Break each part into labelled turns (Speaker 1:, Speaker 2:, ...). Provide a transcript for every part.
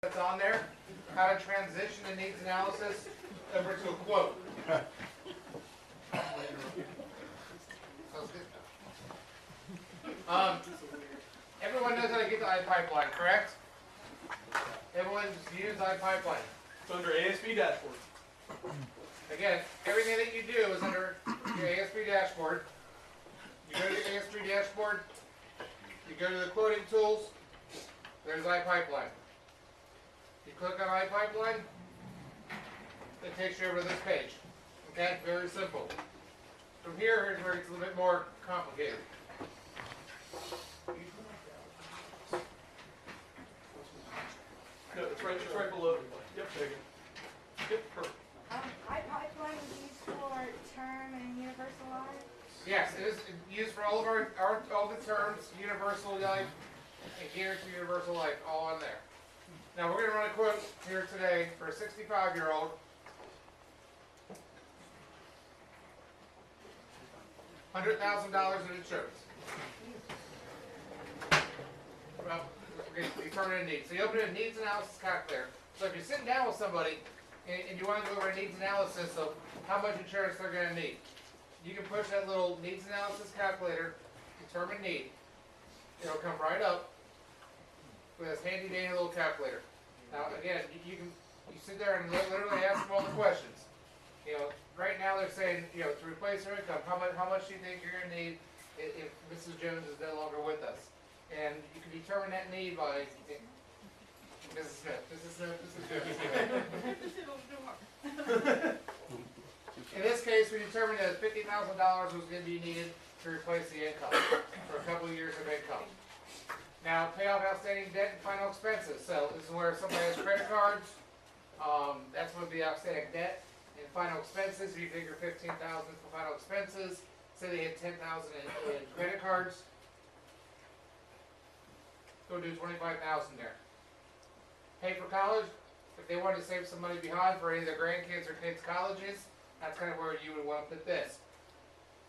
Speaker 1: that's on there, how to transition a needs analysis over to a quote. Everyone knows how to get to iPipeline, correct? Everyone's used iPipeline.
Speaker 2: It's under ASB dashboard.
Speaker 1: Again, everything that you do is under your ASB dashboard. You go to your ASB dashboard, you go to the quoting tools, there's iPipeline. You click on iPipeline, it takes you over to this page. Okay, very simple. From here, here's where it gets a little bit more complicated.
Speaker 2: No, it's right below. Yep, there you go. Yep, perfect.
Speaker 3: iPipeline is used for term and universal life?
Speaker 1: Yes, it is used for all of all the terms, universal life and guaranteed universal life, all on there. Now we're going to run a quote here today for a 65-year-old. $100,000 in insurance. Well, we're going to determine a need. So you open a needs analysis calculator. So if you're sitting down with somebody and you want to go over a needs analysis of how much insurance they're going to need, you can push that little needs analysis calculator, determine need. It'll come right up with this handy dandy little calculator. Now again, you sit there and literally ask them all the questions. You know, right now they're saying, you know, to replace her income, how much do you think you're going to need if Mrs. Jones is no longer with us? And you can determine that need by Mrs. Smith. In this case, we determined that $50,000 was going to be needed to replace the income for a couple of years of income. Now, pay off outstanding debt and final expenses. So this is where somebody has credit cards. That's what would be outstanding debt and final expenses. If you figure $15,000 for final expenses, say they had $10,000 in credit cards. Go do $25,000 there. Pay for college. If they wanted to save some money behind for any of their grandkids or kids' colleges, that's kind of where you would want to put this.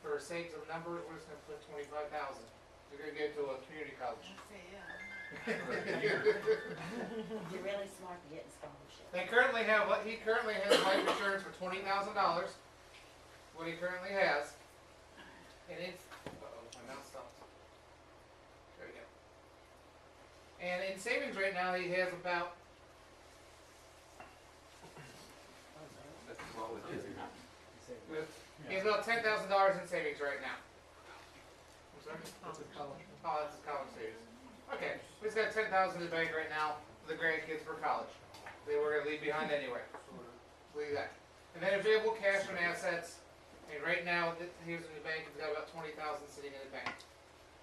Speaker 1: For sake of numbers, we're just going to put $25,000. You're going to go to a community college.
Speaker 4: You're really smart to get a scholarship.
Speaker 1: He currently has life insurance for $20,000. What he currently has, and it's my mouse stopped. There we go. And in savings right now, he has about. He has about $10,000 in savings right now. I'm sorry?
Speaker 2: That's a college.
Speaker 1: Oh, that's his college savings. Okay, he's got $10,000 in the bank right now for the grandkids for college. They were going to leave behind anyway. Leave that. And then available cash and assets. And right now, he's in the bank. He's got about $20,000 sitting in the bank.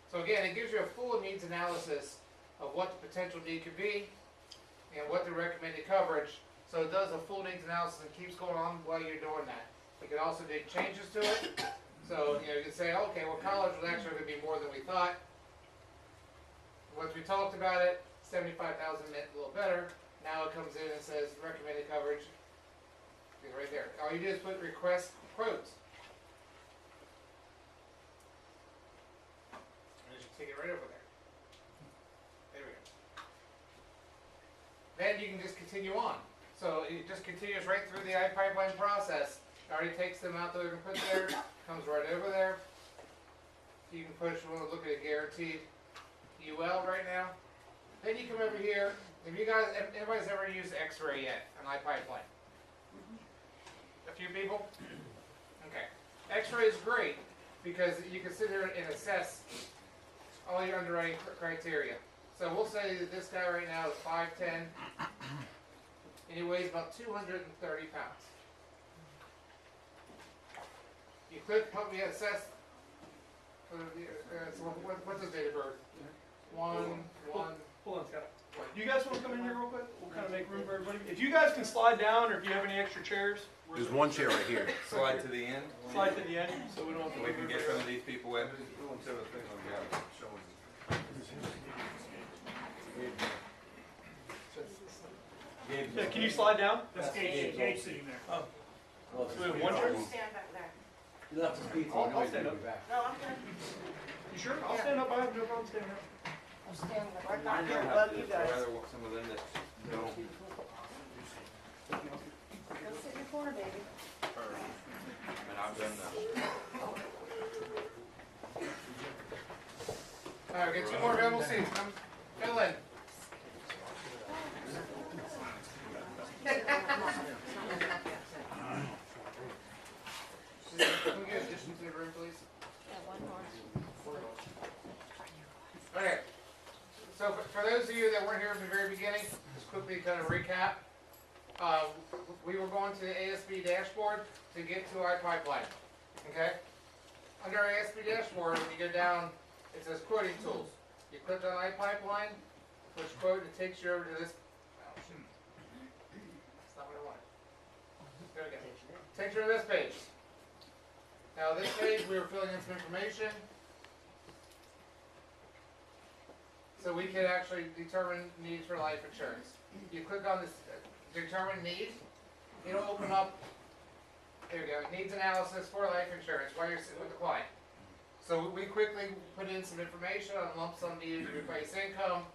Speaker 1: So again, it gives you a full needs analysis of what the potential need could be and what the recommended coverage. So it does a full needs analysis and keeps going on while you're doing that. You can also make changes to it. So you can say, okay, well, college was actually going to be more than we thought. Once we talked about it, 75,000 meant a little better. Now it comes in and says recommended coverage. Right there. All you do is put request quotes. And you should take it right over there. There we go. Then you can just continue on. So it just continues right through the iPipeline process. It already takes them out that they're going to put there, comes right over there. You can push, we want to look at a guaranteed UL right now. Then you come over here. Have you guys, anybody's ever used X-ray yet on iPipeline? A few people? Okay. X-ray is great because you can sit here and assess all your underwriting criteria. So we'll say that this guy right now is 5'10", and he weighs about 230 pounds. You click help me assess. What's his date of birth? One.
Speaker 2: Hold on, Scott. You guys want to come in here real quick? We'll kind of make room for everybody. If you guys can slide down, or if you have any extra chairs,
Speaker 5: There's one chair right here.
Speaker 6: Slide to the end.
Speaker 2: slide to the end so we don't have to
Speaker 6: We
Speaker 2: wait
Speaker 6: can
Speaker 2: for
Speaker 6: get some of
Speaker 2: everybody.
Speaker 6: these people in.
Speaker 2: Yeah, can you slide down?
Speaker 7: That's Gage sitting there.
Speaker 2: Oh. So we have one chair?
Speaker 3: Stand back there.
Speaker 5: You left his pizza.
Speaker 2: I'll stand up.
Speaker 3: No, I'm good.
Speaker 2: You sure? I'll stand up. I have no problem standing up.
Speaker 3: I'm standing right
Speaker 6: I
Speaker 3: back
Speaker 6: know
Speaker 3: here
Speaker 6: how
Speaker 3: above
Speaker 6: to
Speaker 3: you
Speaker 6: do it, so I'd
Speaker 3: guys.
Speaker 6: rather want some of them that
Speaker 4: Go sit in the corner, baby.
Speaker 5: And I've done that.
Speaker 1: Alright, get two more available seats. Come fill in. Can we get addition to the room, please? Okay. So for those of you that weren't here at the very beginning, just quickly kind of recap. We were going to the ASB dashboard to get to iPipeline. Okay? Under ASB dashboard, when you go down, it says quoting tools. You click on iPipeline, push quote, and it takes you over to this. Oh, shoot. That's not what I wanted. There we go. Takes you to this page. Now this page, we were filling in some information. So we can actually determine needs for life insurance. You click on this determine needs, it'll open up, there we go, needs analysis for life insurance while you're sitting with the client. So we quickly put in some information on lump sum needed to replace income,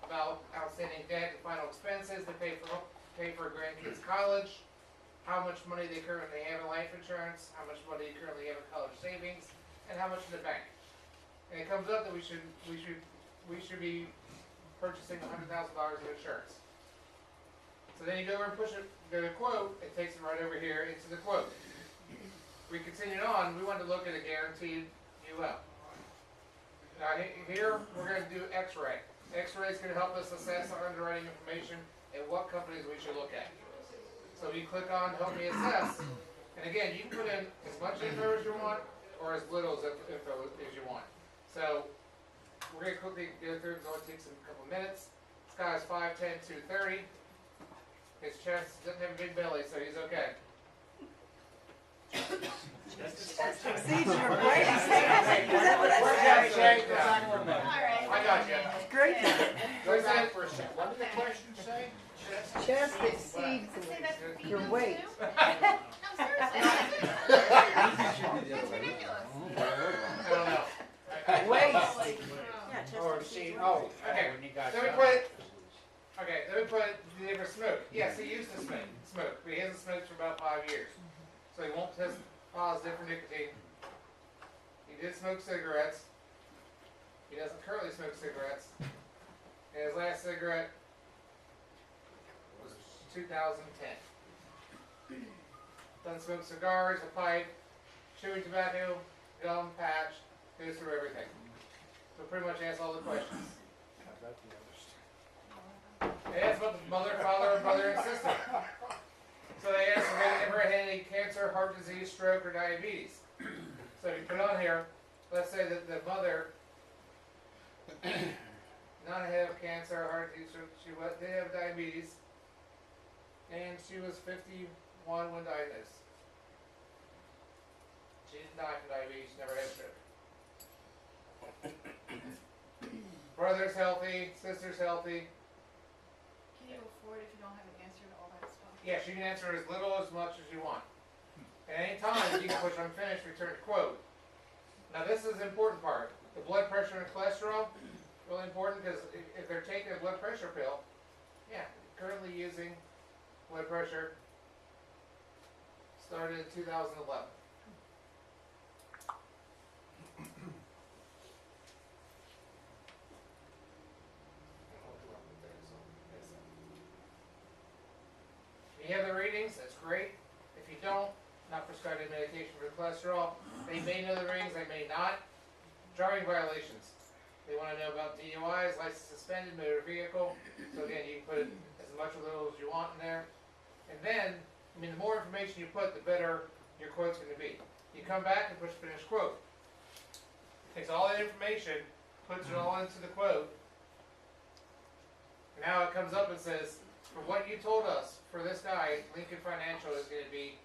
Speaker 1: about outstanding debt and final expenses to pay for grandkids' college, how much money they currently have in life insurance, how much money they currently have in college savings, and how much in the bank. And it comes up that we should be purchasing $100,000 of insurance. So then you go over and push it, go to quote, it takes it right over here into the quote. We continued on, we wanted to look at a guaranteed UL. Now here, we're going to do X-ray. X-ray is going to help us assess our underwriting information and what companies we should look at. So you click on Help Me Assess, and again, you can put in as much info as you want, or as little as info as you want. So we're going to quickly go through, it only takes a couple minutes. This guy is 5'10", 230. His chest doesn't have a big belly, so he's okay.
Speaker 4: Exceeds your weight. Is that what that says?
Speaker 1: I got you.
Speaker 4: Great.
Speaker 1: What's that for a second? What did the question say?
Speaker 4: Chest exceeds your weight.
Speaker 1: I don't know.
Speaker 4: Waist.
Speaker 6: Or see, oh,
Speaker 1: Okay,
Speaker 6: when you got
Speaker 1: let me put, okay, let me put, did he ever smoke? Yes, he used to smoke, but he hasn't smoked for about 5 years. So he won't test positive for nicotine. He did smoke cigarettes. He doesn't currently smoke cigarettes. And his last cigarette was 2010. Doesn't smoke cigars, a pipe, chewing tobacco, gum, patch, goes through everything. So pretty much asks all the questions. They asked about the mother, father, brother, and sister. So they asked if they ever had any cancer, heart disease, stroke, or diabetes. So if you put on here, let's say that the mother not have cancer, heart disease, she did have diabetes, and she was 51 when diagnosed. She didn't die from diabetes, she never had stroke. Brother's healthy, sister's healthy.
Speaker 3: Can you afford if you don't have an answer to all that stuff?
Speaker 1: Yeah, she can answer as little as much as you want. At any time, you can push unfinished, return to quote. Now this is the important part. The blood pressure and cholesterol, really important because if they're taking a blood pressure pill, yeah, currently using blood pressure, started in 2011. If you have the readings, that's great. If you don't, not prescribed any medication for cholesterol. They may know the readings, they may not. Driving violations. They want to know about DUIs, license suspended, motor vehicle. So again, you can put as much or little as you want in there. And then, I mean, the more information you put, the better your quote's going to be. You come back and push finish quote. Takes all that information, puts it all into the quote. And now it comes up and says, for what you told us, for this guy, Lincoln Financial is going to be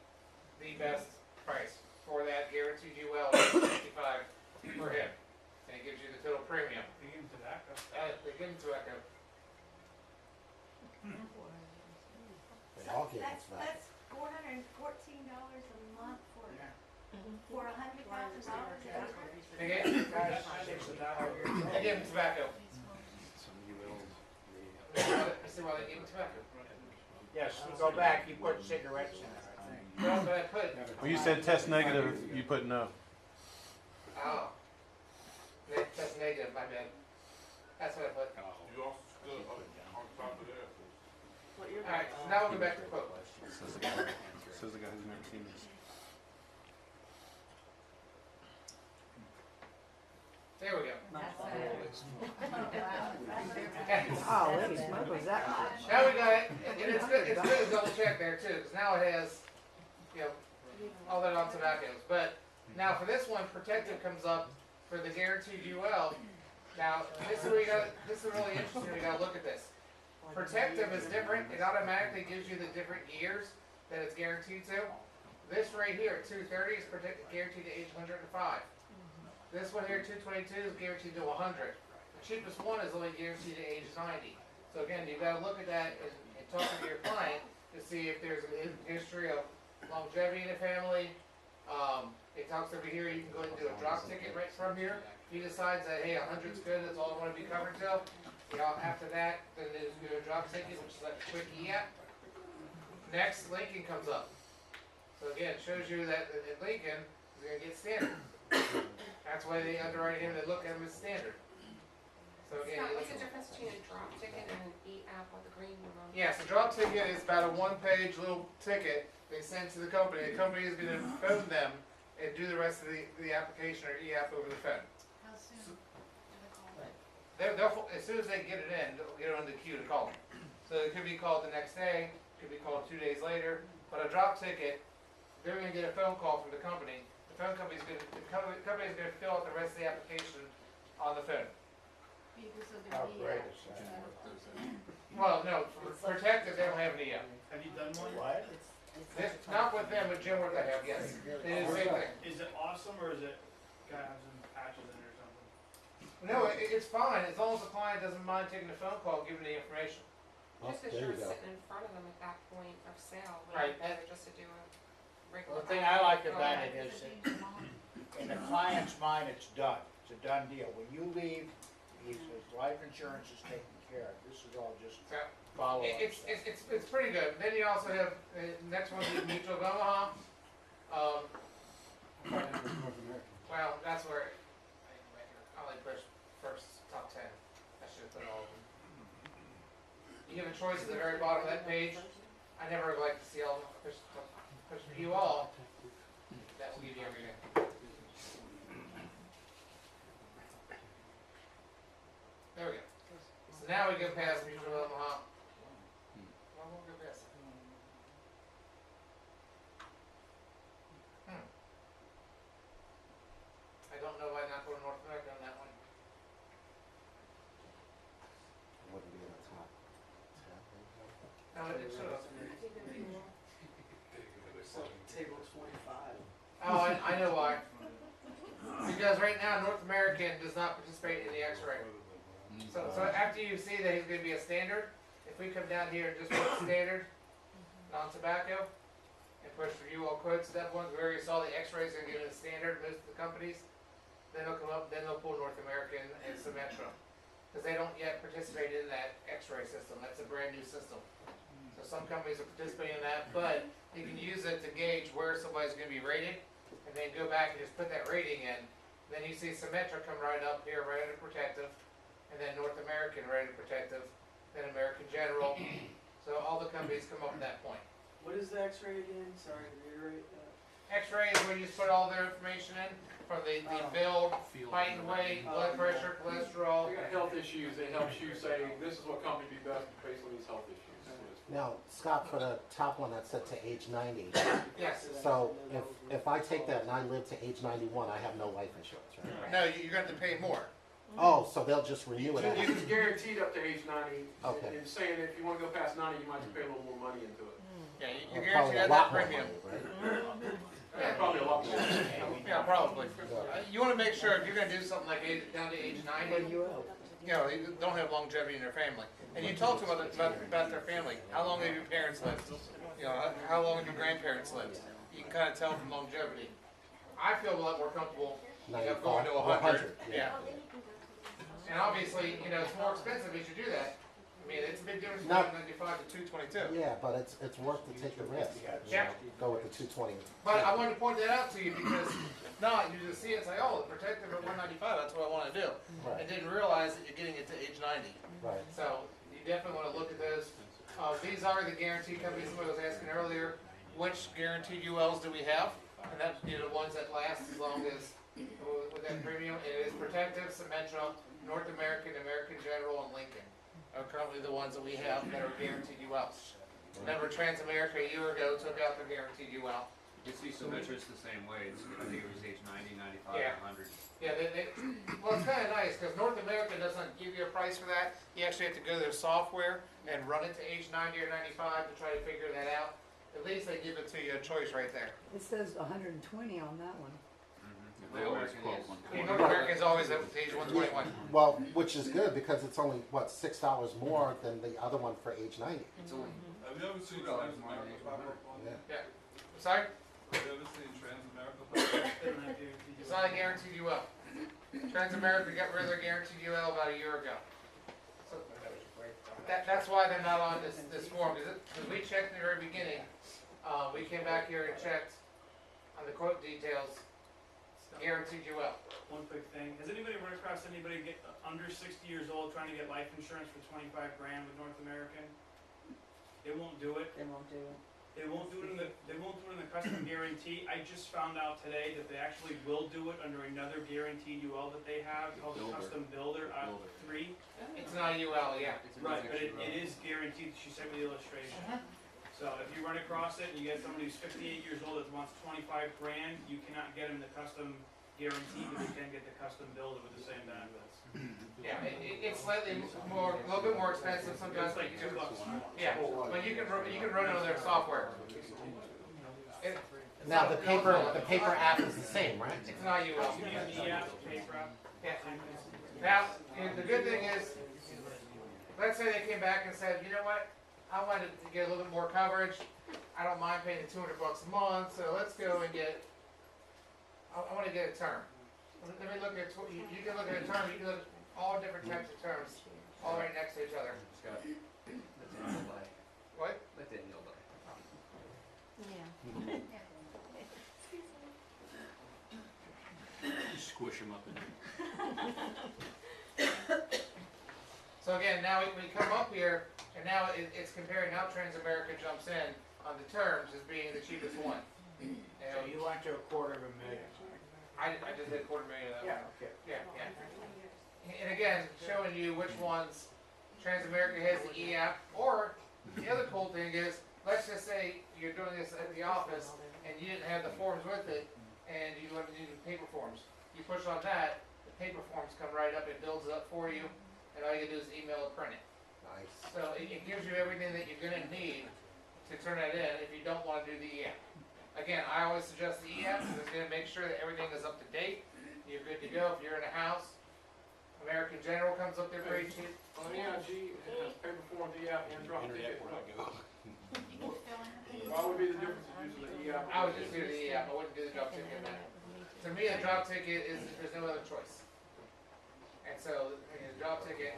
Speaker 1: the best price for that guaranteed UL 55 for him. And it gives you the total premium.
Speaker 2: They give him tobacco.
Speaker 1: They give him tobacco.
Speaker 5: They all give us that.
Speaker 3: That's $414 a month for $100,000.
Speaker 1: They give him tobacco.
Speaker 5: Some ULs,
Speaker 1: As see why they gave him tobacco.
Speaker 6: Yes, you go back, you put cigarettes in it, I think.
Speaker 1: Well, but I put,
Speaker 7: Well, you said test negative, you put no.
Speaker 1: oh. That's negative, my bad. That's what I put.
Speaker 8: You also stood on top of that.
Speaker 1: Alright, so now we'll go back to quote.
Speaker 7: Says the guy who's never seen this.
Speaker 1: There we go.
Speaker 4: Holy smoke, was that much?
Speaker 1: Now we got it, and it's good to double check there too, because now it has, you know, all that on tobaccos. But now for this one, protective comes up for the guaranteed UL. Now, this is really interesting, we gotta look at this. Protective is different, it automatically gives you the different years that it's guaranteed to. This right here, 230 is protected, guaranteed to age 105. This one here, 222, is guaranteed to 100. The cheapest one is only guaranteed to age 90. So again, you gotta look at that and talk to your client to see if there's a history of longevity in the family. It talks over here, you can go ahead and do a drop ticket right from here. If he decides that, hey, 100's good, that's all I wanna be covered till, you know, after that, then there's a drop ticket, which is like a quick e-app. Next, Lincoln comes up. So again, it shows you that at Lincoln, is gonna get standard. That's why they underwrite him, they look at him as standard. So again,
Speaker 9: Scott, what's the difference between a drop ticket and an e-app or the green one?
Speaker 1: yes, the drop ticket is about a one-page little ticket they send to the company. The company is gonna phone them and do the rest of the application or e-app over the phone.
Speaker 3: How soon?
Speaker 1: They'll, as soon as they get it in, they'll get it on the queue to call them. So it could be called the next day, could be called 2 days later, but a drop ticket, they're gonna get a phone call from the company. The phone company's gonna fill out the rest of the application on the phone.
Speaker 3: Because of
Speaker 6: How
Speaker 3: the
Speaker 6: great
Speaker 3: EAP.
Speaker 6: is that?
Speaker 1: Well, no, for protective, they don't have an e-app.
Speaker 2: Have you done one?
Speaker 6: What?
Speaker 1: Not with them, with Jim, what they have, yes. They do the same thing.
Speaker 2: Is it awesome or is it kind of have some patches in it or something?
Speaker 1: No, it's fine, as long as the client doesn't mind taking the phone call, giving the information.
Speaker 9: Just
Speaker 5: There
Speaker 9: as
Speaker 5: you
Speaker 9: you're
Speaker 5: go.
Speaker 9: sitting in front of them at that point of sale, would
Speaker 1: Right.
Speaker 9: it be better just to do a regular?
Speaker 6: Well, the thing I like
Speaker 9: Go
Speaker 6: about
Speaker 9: ahead.
Speaker 6: it is that in the client's mind, it's done. It's a done deal. When you leave, he says, life insurance is taken care of. This is all just
Speaker 1: So,
Speaker 6: follow-up
Speaker 1: It's
Speaker 6: stuff.
Speaker 1: pretty good. Then you also have, next one is Mutual of Omaha. Well, that's where, I like first top 10. I should have put all of them. You have a choice at the very bottom of that page. I never like to see all of them. Push for you all. That will give you everything. There we go. So now we go past Mutual of Omaha. Well, we'll go past it. I don't know why not go to North America on that one.
Speaker 5: Wouldn't be in the top.
Speaker 1: No, it should have.
Speaker 4: Table 25.
Speaker 1: Oh, I know why. Because right now, North American does not participate in the X-ray. So after you see that he's gonna be a standard, if we come down here and just put standard, non-tobacco, and push review all quotes at that point, we already saw the X-rays are given a standard, most of the companies, then they'll come up, then they'll pull North American and Symetra. Because they don't yet participate in that X-ray system, that's a brand new system. So some companies are participating in that, but you can use it to gauge where somebody's gonna be rated, and then go back and just put that rating in. Then you see Symetra come right up here, right under protective, and then North American right under protective, then American General. So all the companies come up at that point.
Speaker 4: What is the X-ray again? Sorry, reiterate that.
Speaker 1: X-ray is where you just put all their information in, from the build, height and weight, blood pressure, cholesterol.
Speaker 10: They got health issues, it helps you say, this is what company would be best based on these health issues.
Speaker 5: Now, Scott, for the top one that said to age 90,
Speaker 1: Yes.
Speaker 5: so if I take that and I live to age 91, I have no life insurance, right?
Speaker 1: No, you're gonna have to pay more.
Speaker 5: Oh, so they'll just renew it.
Speaker 10: It's guaranteed up to age 90,
Speaker 5: Okay.
Speaker 10: and saying if you wanna go past 90, you might have to pay a little more money into it.
Speaker 1: Yeah,
Speaker 5: Well,
Speaker 1: you're
Speaker 5: probably
Speaker 1: guaranteed
Speaker 5: a
Speaker 1: at that
Speaker 5: lot more
Speaker 1: premium.
Speaker 5: money, right?
Speaker 10: Yeah, probably a lot more.
Speaker 1: Yeah, probably. You wanna make sure if you're gonna do something like down to age 90, you know, they don't have longevity in their family. And you talk to them about their family. How long have your parents lived? You know, how long have your grandparents lived? You can kind of tell from longevity. I feel a lot more comfortable, you know, going to 100. Yeah. And obviously, you know, it's more expensive as you do that. I mean, it's a big difference
Speaker 5: No.
Speaker 1: from 195 to 222.
Speaker 5: Yeah, but it's worth to take the risk.
Speaker 1: Yeah.
Speaker 5: Go with the 220.
Speaker 1: But I wanted to point that out to you because now you just see it and say, oh, the protective at 195, that's what I want to do. I
Speaker 5: Right,
Speaker 1: didn't realize that you're getting it to age 90.
Speaker 5: right.
Speaker 1: So you definitely want to look at those. These are the guaranteed companies. Somebody was asking earlier, which guaranteed ULs do we have? And that's the ones that last as long as with that premium. It is Protective, Symetra, North American, American General, and Lincoln are currently the ones that we have that are guaranteed ULs. Remember, Transamerica a year ago took out their guaranteed UL.
Speaker 11: You see Symetra's the same way, it's, I think it was age 90, 95,
Speaker 1: Yeah.
Speaker 11: 100.
Speaker 1: Yeah, well, it's kind of nice because North America doesn't give you a price for that. You actually have to go to their software and run it to age 90 or 95 to try to figure that out. At least they give it to you a choice right there.
Speaker 4: It says 120 on that one.
Speaker 11: They always quote one.
Speaker 1: Yeah, North America's always at age 121.
Speaker 5: Well, which is good because it's only, what, $6 more than the other one for age 90.
Speaker 11: It's only
Speaker 8: Have you ever seen
Speaker 11: $2
Speaker 8: Transamerica pop up on?
Speaker 5: Yeah.
Speaker 1: Sorry?
Speaker 8: Have you ever seen Transamerica pop up?
Speaker 1: It's not a guaranteed UL. Transamerica got rid of their guaranteed UL about a year ago. So that's why they're not on this form, because we checked in the very beginning. We came back here and checked on the quote details, guaranteed UL.
Speaker 12: One quick thing, has anybody run across anybody under 60 years old trying to get life insurance for 25 grand with North American? They won't do it.
Speaker 4: They won't do it.
Speaker 12: They won't do it in the custom guarantee. I just found out today that they actually will do it under another guaranteed UL that they have called the
Speaker 11: Builder.
Speaker 12: Custom Builder
Speaker 11: Builder.
Speaker 12: 3.
Speaker 1: It's not a UL, yeah.
Speaker 11: It's a
Speaker 12: Right, but
Speaker 11: extra
Speaker 12: it is guaranteed. She sent me the illustration. So if you run across it and you get somebody who's 58 years old that wants 25 grand, you cannot get them the custom guarantee, but you can get the custom builder with the same benefits.
Speaker 1: Yeah, it's slightly more, a little bit more expensive sometimes.
Speaker 12: It's like $2 more.
Speaker 1: Yeah, but you can run it on their software.
Speaker 5: Now, the paper app is the same, right?
Speaker 1: It's not UL.
Speaker 12: Yeah, paper up.
Speaker 1: Yeah. Now, the good thing is, let's say they came back and said, you know what, I wanted to get a little bit more coverage. I don't mind paying the $200 a month, so let's go and get, I want to get a term. Let me look at, you can look at a term, you can look at all different types of terms, all right next to each other.
Speaker 11: Scott, let that kneel die.
Speaker 1: What?
Speaker 11: Let that kneel die.
Speaker 3: Yeah.
Speaker 11: Squish him up in there.
Speaker 1: So again, now we come up here, and now it's comparing how Transamerica jumps in on the terms as being the cheapest one.
Speaker 6: So
Speaker 1: And
Speaker 6: you went to $250,000.
Speaker 1: I just did $250,000 of that.
Speaker 6: Yeah, okay.
Speaker 1: Yeah. And again, showing you which ones Transamerica has the e-app, or the other cool thing is, let's just say you're doing this at the office and you didn't have the forms with it, and you want to do the paper forms. You push on that, the paper forms come right up, it builds it up for you, and all you do is email or print it.
Speaker 5: Nice.
Speaker 1: So it gives you everything that you're gonna need to turn that in if you don't wanna do the e-app. Again, I always suggest the e-app, because it's gonna make sure that everything is up to date, you're good to go. If you're in a house, American General comes up there very cheap.
Speaker 10: On EIG, it has paper form, e-app, and drop ticket. What would be the difference of using the e-app?
Speaker 1: I would just do the e-app, I wouldn't do the drop ticket in that. To me, a drop ticket is, there's no other choice. And so, the drop ticket,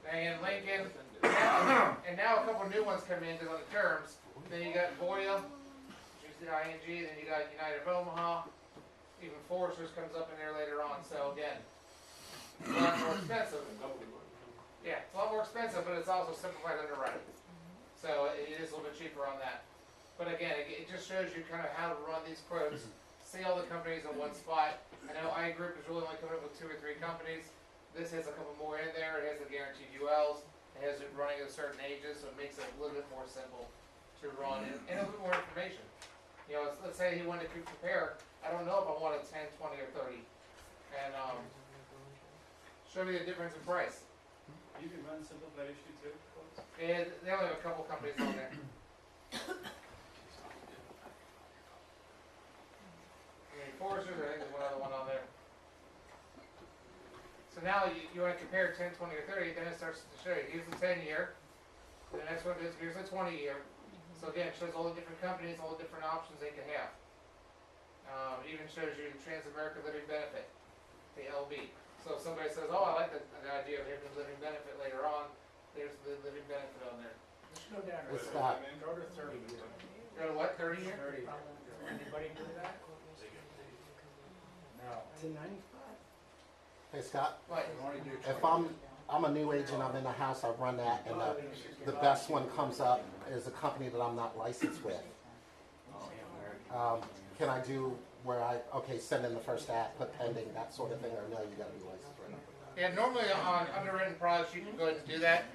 Speaker 1: and Lincoln, and now a couple new ones come in on the terms. Then you got Voya, which is the ING, then you got United of Omaha, even Foresters comes up in there later on, so again, it's a lot more expensive. Yeah, it's a lot more expensive, but it's also simplified underwriting. So it is a little bit cheaper on that. But again, it just shows you kind of how to run these quotes, see all the companies in one spot. I know iGroup is really only coming up with 2 or 3 companies. This has a couple more in there. It has the guaranteed ULs. It has it running at certain ages, so it makes it a little bit more simple to run and a little bit more information. You know, let's say he wanted to compare. I don't know if I want a 10, 20, or 30, and show me the difference in price.
Speaker 12: You can run simplified issue too.
Speaker 1: And they only have a couple companies on there. Foresters, I think there's one other one on there. So now you want to compare 10, 20, or 30, then it starts to show you. Here's the 10-year. The next one is, here's the 20-year. So again, it shows all the different companies, all the different options they can have. It even shows you the Transamerica Living Benefit, the LB. So if somebody says, oh, I like the idea of having a living benefit later on, there's the living benefit on there.
Speaker 6: Let's go down to,
Speaker 5: It's not.
Speaker 6: go to 30 year.
Speaker 1: Go to what, 30 year?
Speaker 6: 30 year. Anybody do that? No.
Speaker 5: Hey Scott,
Speaker 1: What?
Speaker 6: We only do
Speaker 5: if
Speaker 6: 20.
Speaker 5: I'm a new agent, I'm in the house, I run that, and the best one comes up is a company that I'm not licensed with. Can I do where send in the first app, put pending, that sort of thing, or no, you gotta be licensed right now?
Speaker 1: Yeah, normally on underwritten products, you can go ahead and do that.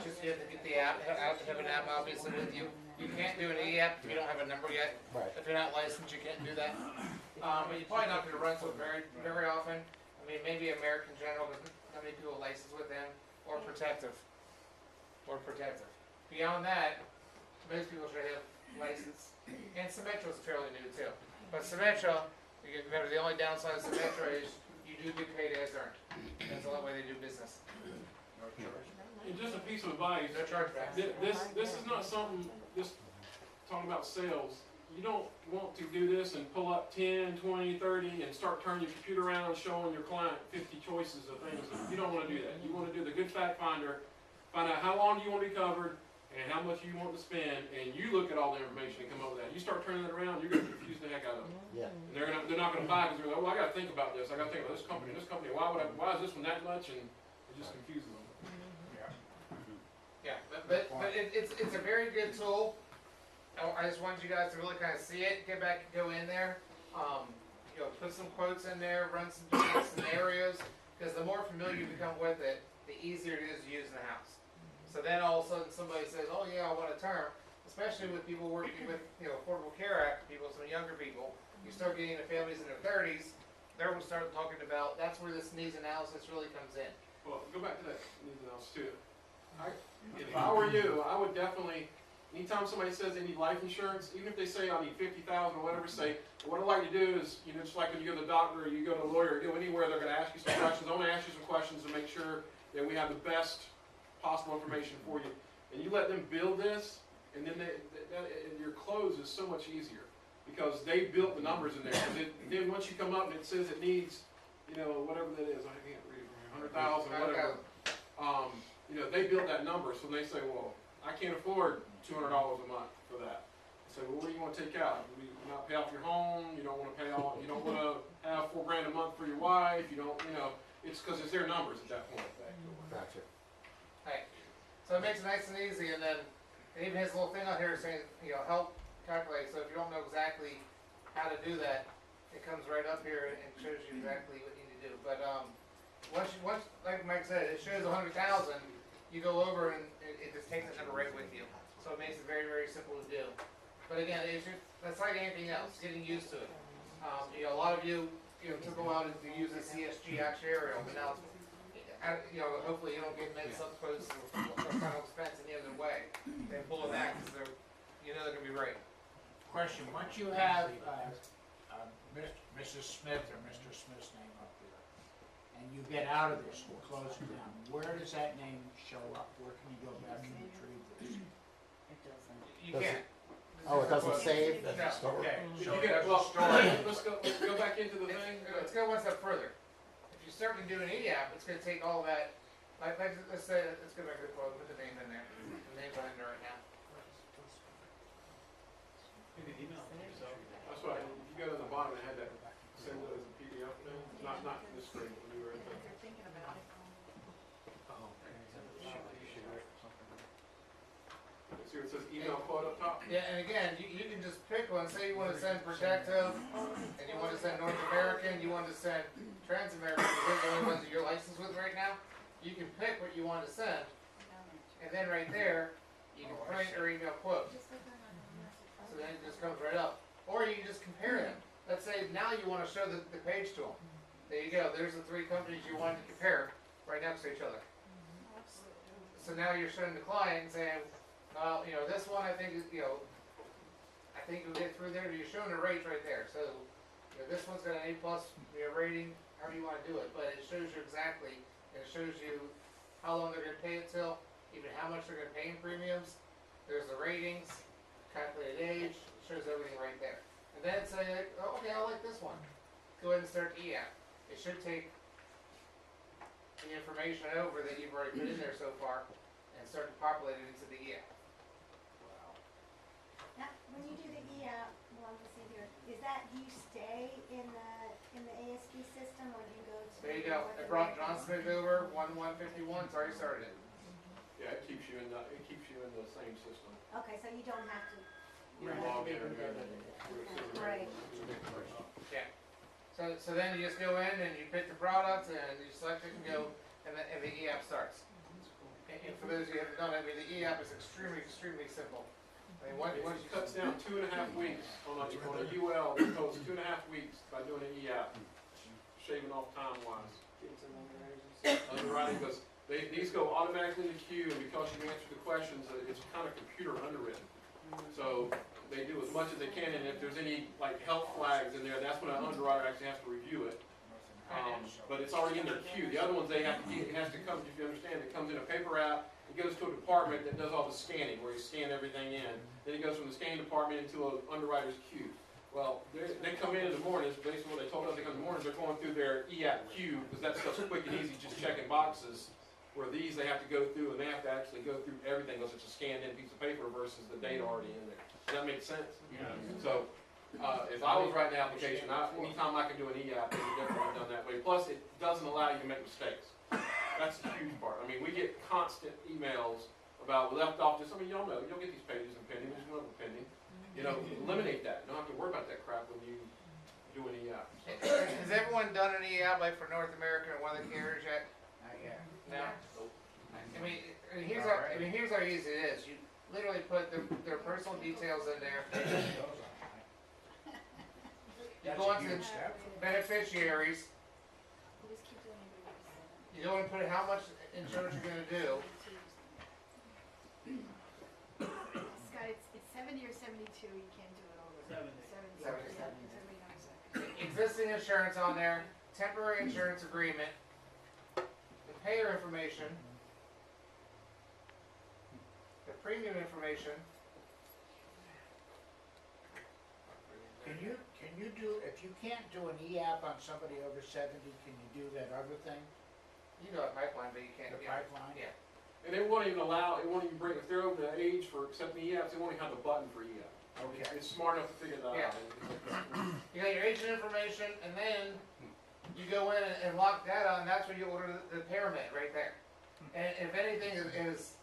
Speaker 1: Just you have to get the app, have an app obviously with you. You can't do an e-app if you don't have a number yet.
Speaker 5: Right.
Speaker 1: If you're not licensed, you can't do that. But you're probably not gonna run into it very, very often. I mean, maybe American General, but not many people licensed with them, or Protective. Beyond that, most people should have license. And Symetra's fairly new too. But Symetra, remember the only downside of Symetra is you do get paid as earned. That's the only way they do business.
Speaker 10: And just a piece of advice,
Speaker 1: No chargeback.
Speaker 10: this is not something, just talking about sales. You don't want to do this and pull up 10, 20, 30 and start turning your computer around showing your client 50 choices of things. You don't want to do that. You want to do the good fact finder, find out how long you want to be covered and how much you want to spend, and you look at all the information and come up with that. You start turning that around, you're going to confuse the heck out of them.
Speaker 5: Yeah.
Speaker 10: And they're not going to buy because they're like, well, I got to think about this. I got to think about this company. Why is this one that much? And it just confuses them.
Speaker 1: Yeah, but it's a very good tool. I just wanted you guys to really kind of see it, get back and go in there. Put some quotes in there, run some different scenarios, because the more familiar you become with it, the easier it is to use in the house. So then all of a sudden somebody says, oh yeah, I want a term, especially with people working with, Affordable Care Act people, some younger people. You start getting into families in their 30s, they're going to start talking about, that's where this needs analysis really comes in.
Speaker 10: Well, go back to that needs analysis too. If I were you, I would definitely, anytime somebody says they need life insurance, even if they say I need 50,000 or whatever, say, what I'd like to do is, just like when you go to the doctor or you go to a lawyer or go anywhere, they're going to ask you some questions. I want to ask you some questions to make sure that we have the best possible information for you. And you let them build this, and then and your close is so much easier because they built the numbers in there. Then once you come up and it says it needs, whatever that is, I can't read it, 100,000, whatever. They built that number, so they say, well, I can't afford $200 a month for that. I say, well, what do you want to take out? You not pay off your home. You don't want to pay all. You don't want to have $4 grand a month for your wife. You don't. It's because it's their numbers at that point.
Speaker 5: Gotcha.
Speaker 1: Right. So it makes it nice and easy, and then it even has a little thing on here saying, help calculate. So if you don't know exactly how to do that, it comes right up here and shows you exactly what you need to do. But once like Mike said, it shows 100,000. You go over and it just takes that number right with you. So it makes it very, very simple to do. But again, that's like anything else, getting used to it. A lot of you, took a while to use the CSG actuarial, but now, hopefully you don't get mixed up quotes or final expense any other way. They pull it back because they're going to be right.
Speaker 6: Question, once you have Mrs. Smith or Mr. Smith's name up there, and you get out of this, we're closing down, where does that name show up? Where can you go back and retrieve this?
Speaker 1: You can't.
Speaker 5: Oh, it doesn't save?
Speaker 1: No.
Speaker 6: Okay, so
Speaker 10: Let's go back into the thing.
Speaker 1: Let's go one step further. If you start to do an e-app, it's going to take all that. Let's say, let's go back to the quote, put the name in there. The name's on there right now.
Speaker 12: You can email it to yourself.
Speaker 10: That's why you go to the bottom and had that send it as a PDF thing. Not this screen, but we were in the. See where it says email quote up top?
Speaker 1: Yeah, and again, you can just pick one. Say you want to send Protective, and you want to send North American, you want to send Trans-American, because they're the only ones that you're licensed with right now. You can pick what you want to send, and then right there, you can print or email quote. So then it just comes right up. Or you can just compare them. Let's say now you want to show the page to them. There you go. There's the three companies you wanted to compare right next to each other. So now you're showing the client and saying, well, this one I think is, I think you'll get through there. You're showing the rates right there. So, this one's got an A+ rating, however you want to do it, but it shows you exactly, and it shows you how long they're going to pay it till, even how much they're going to pay in premiums. There's the ratings, calculated age, it shows everything right there. And then say, oh, okay, I like this one. Go ahead and start the e-app. It should take the information over that you've already put in there so far and start to populate it into the E-app.
Speaker 3: Now, when you do the e-app, well, let's see here, is that, do you stay in the ASB system or do you go to?
Speaker 1: There you go. I brought John Smith over, 1151, it's already started it.
Speaker 10: Yeah, it keeps you in the same system.
Speaker 3: Okay, so you don't have to.
Speaker 10: You log in and
Speaker 3: Right.
Speaker 1: Yeah. So then you just go in and you pick the product and you select it and go, and the e-app starts. And for those of you who haven't done it, I mean, the e-app is extremely, extremely simple. I mean,
Speaker 10: It cuts down 2.5 weeks on a UL, it goes 2.5 weeks by doing an e-app, shaving off time-wise. Underwriting, because these go automatically in the queue, and because you answer the questions, it's kind of computer underwritten. So they do as much as they can, and if there's any like health flags in there, that's when an underwriter actually has to review it. But it's already in their queue. The other ones, it has to come, if you understand, it comes in a paper app, it goes to a department that does all the scanning, where you scan everything in. Then it goes from the scanning department into an underwriter's queue. Well, they come in the mornings, based on what they told us, they come in the mornings, they're going through their e-app queue, because that stuff's quick and easy, just checking boxes. Where these, they have to go through, and they have to actually go through everything, because it's a scanned-in piece of paper versus the data already in there. Does that make sense?
Speaker 12: Yeah.
Speaker 10: So, if I was writing the application, anytime I can do an e-app, it would definitely be done that way. Plus, it doesn't allow you to make mistakes. That's the huge part. I mean, we get constant emails about, we left off this, I mean, y'all know, you'll get these pages in pending, there's no pending. You know, eliminate that. You don't have to worry about that crap when you do an e-app.
Speaker 1: Has everyone done an e-app like for North American or one of the carriers yet? No. I mean, here's how easy it is. You literally put their personal details in there. You go into the beneficiaries.
Speaker 3: You just keep doing it.
Speaker 1: You go and put how much insurance you're going to do.
Speaker 3: Scott, it's 70 or 72, you can't do it over.
Speaker 12: 70.
Speaker 3: 70.
Speaker 1: Existing insurance on there. Temporary insurance agreement. The payer information. The premium information.
Speaker 6: Can you do, if you can't do an e-app on somebody over 70, can you do that other thing,
Speaker 1: You know a pipeline, but you can't.
Speaker 6: the
Speaker 1: Yeah.
Speaker 6: pipeline?
Speaker 1: Yeah.
Speaker 10: And it won't even allow, it won't even bring, if they're over the age for accepting e-apps, it won't even have the button for e-app.
Speaker 6: Okay.
Speaker 10: It's smart enough to figure that
Speaker 1: Yeah.
Speaker 10: out.
Speaker 1: You got your agent information, and then you go in and lock that on, and that's when you order the pyramid right there. And if anything is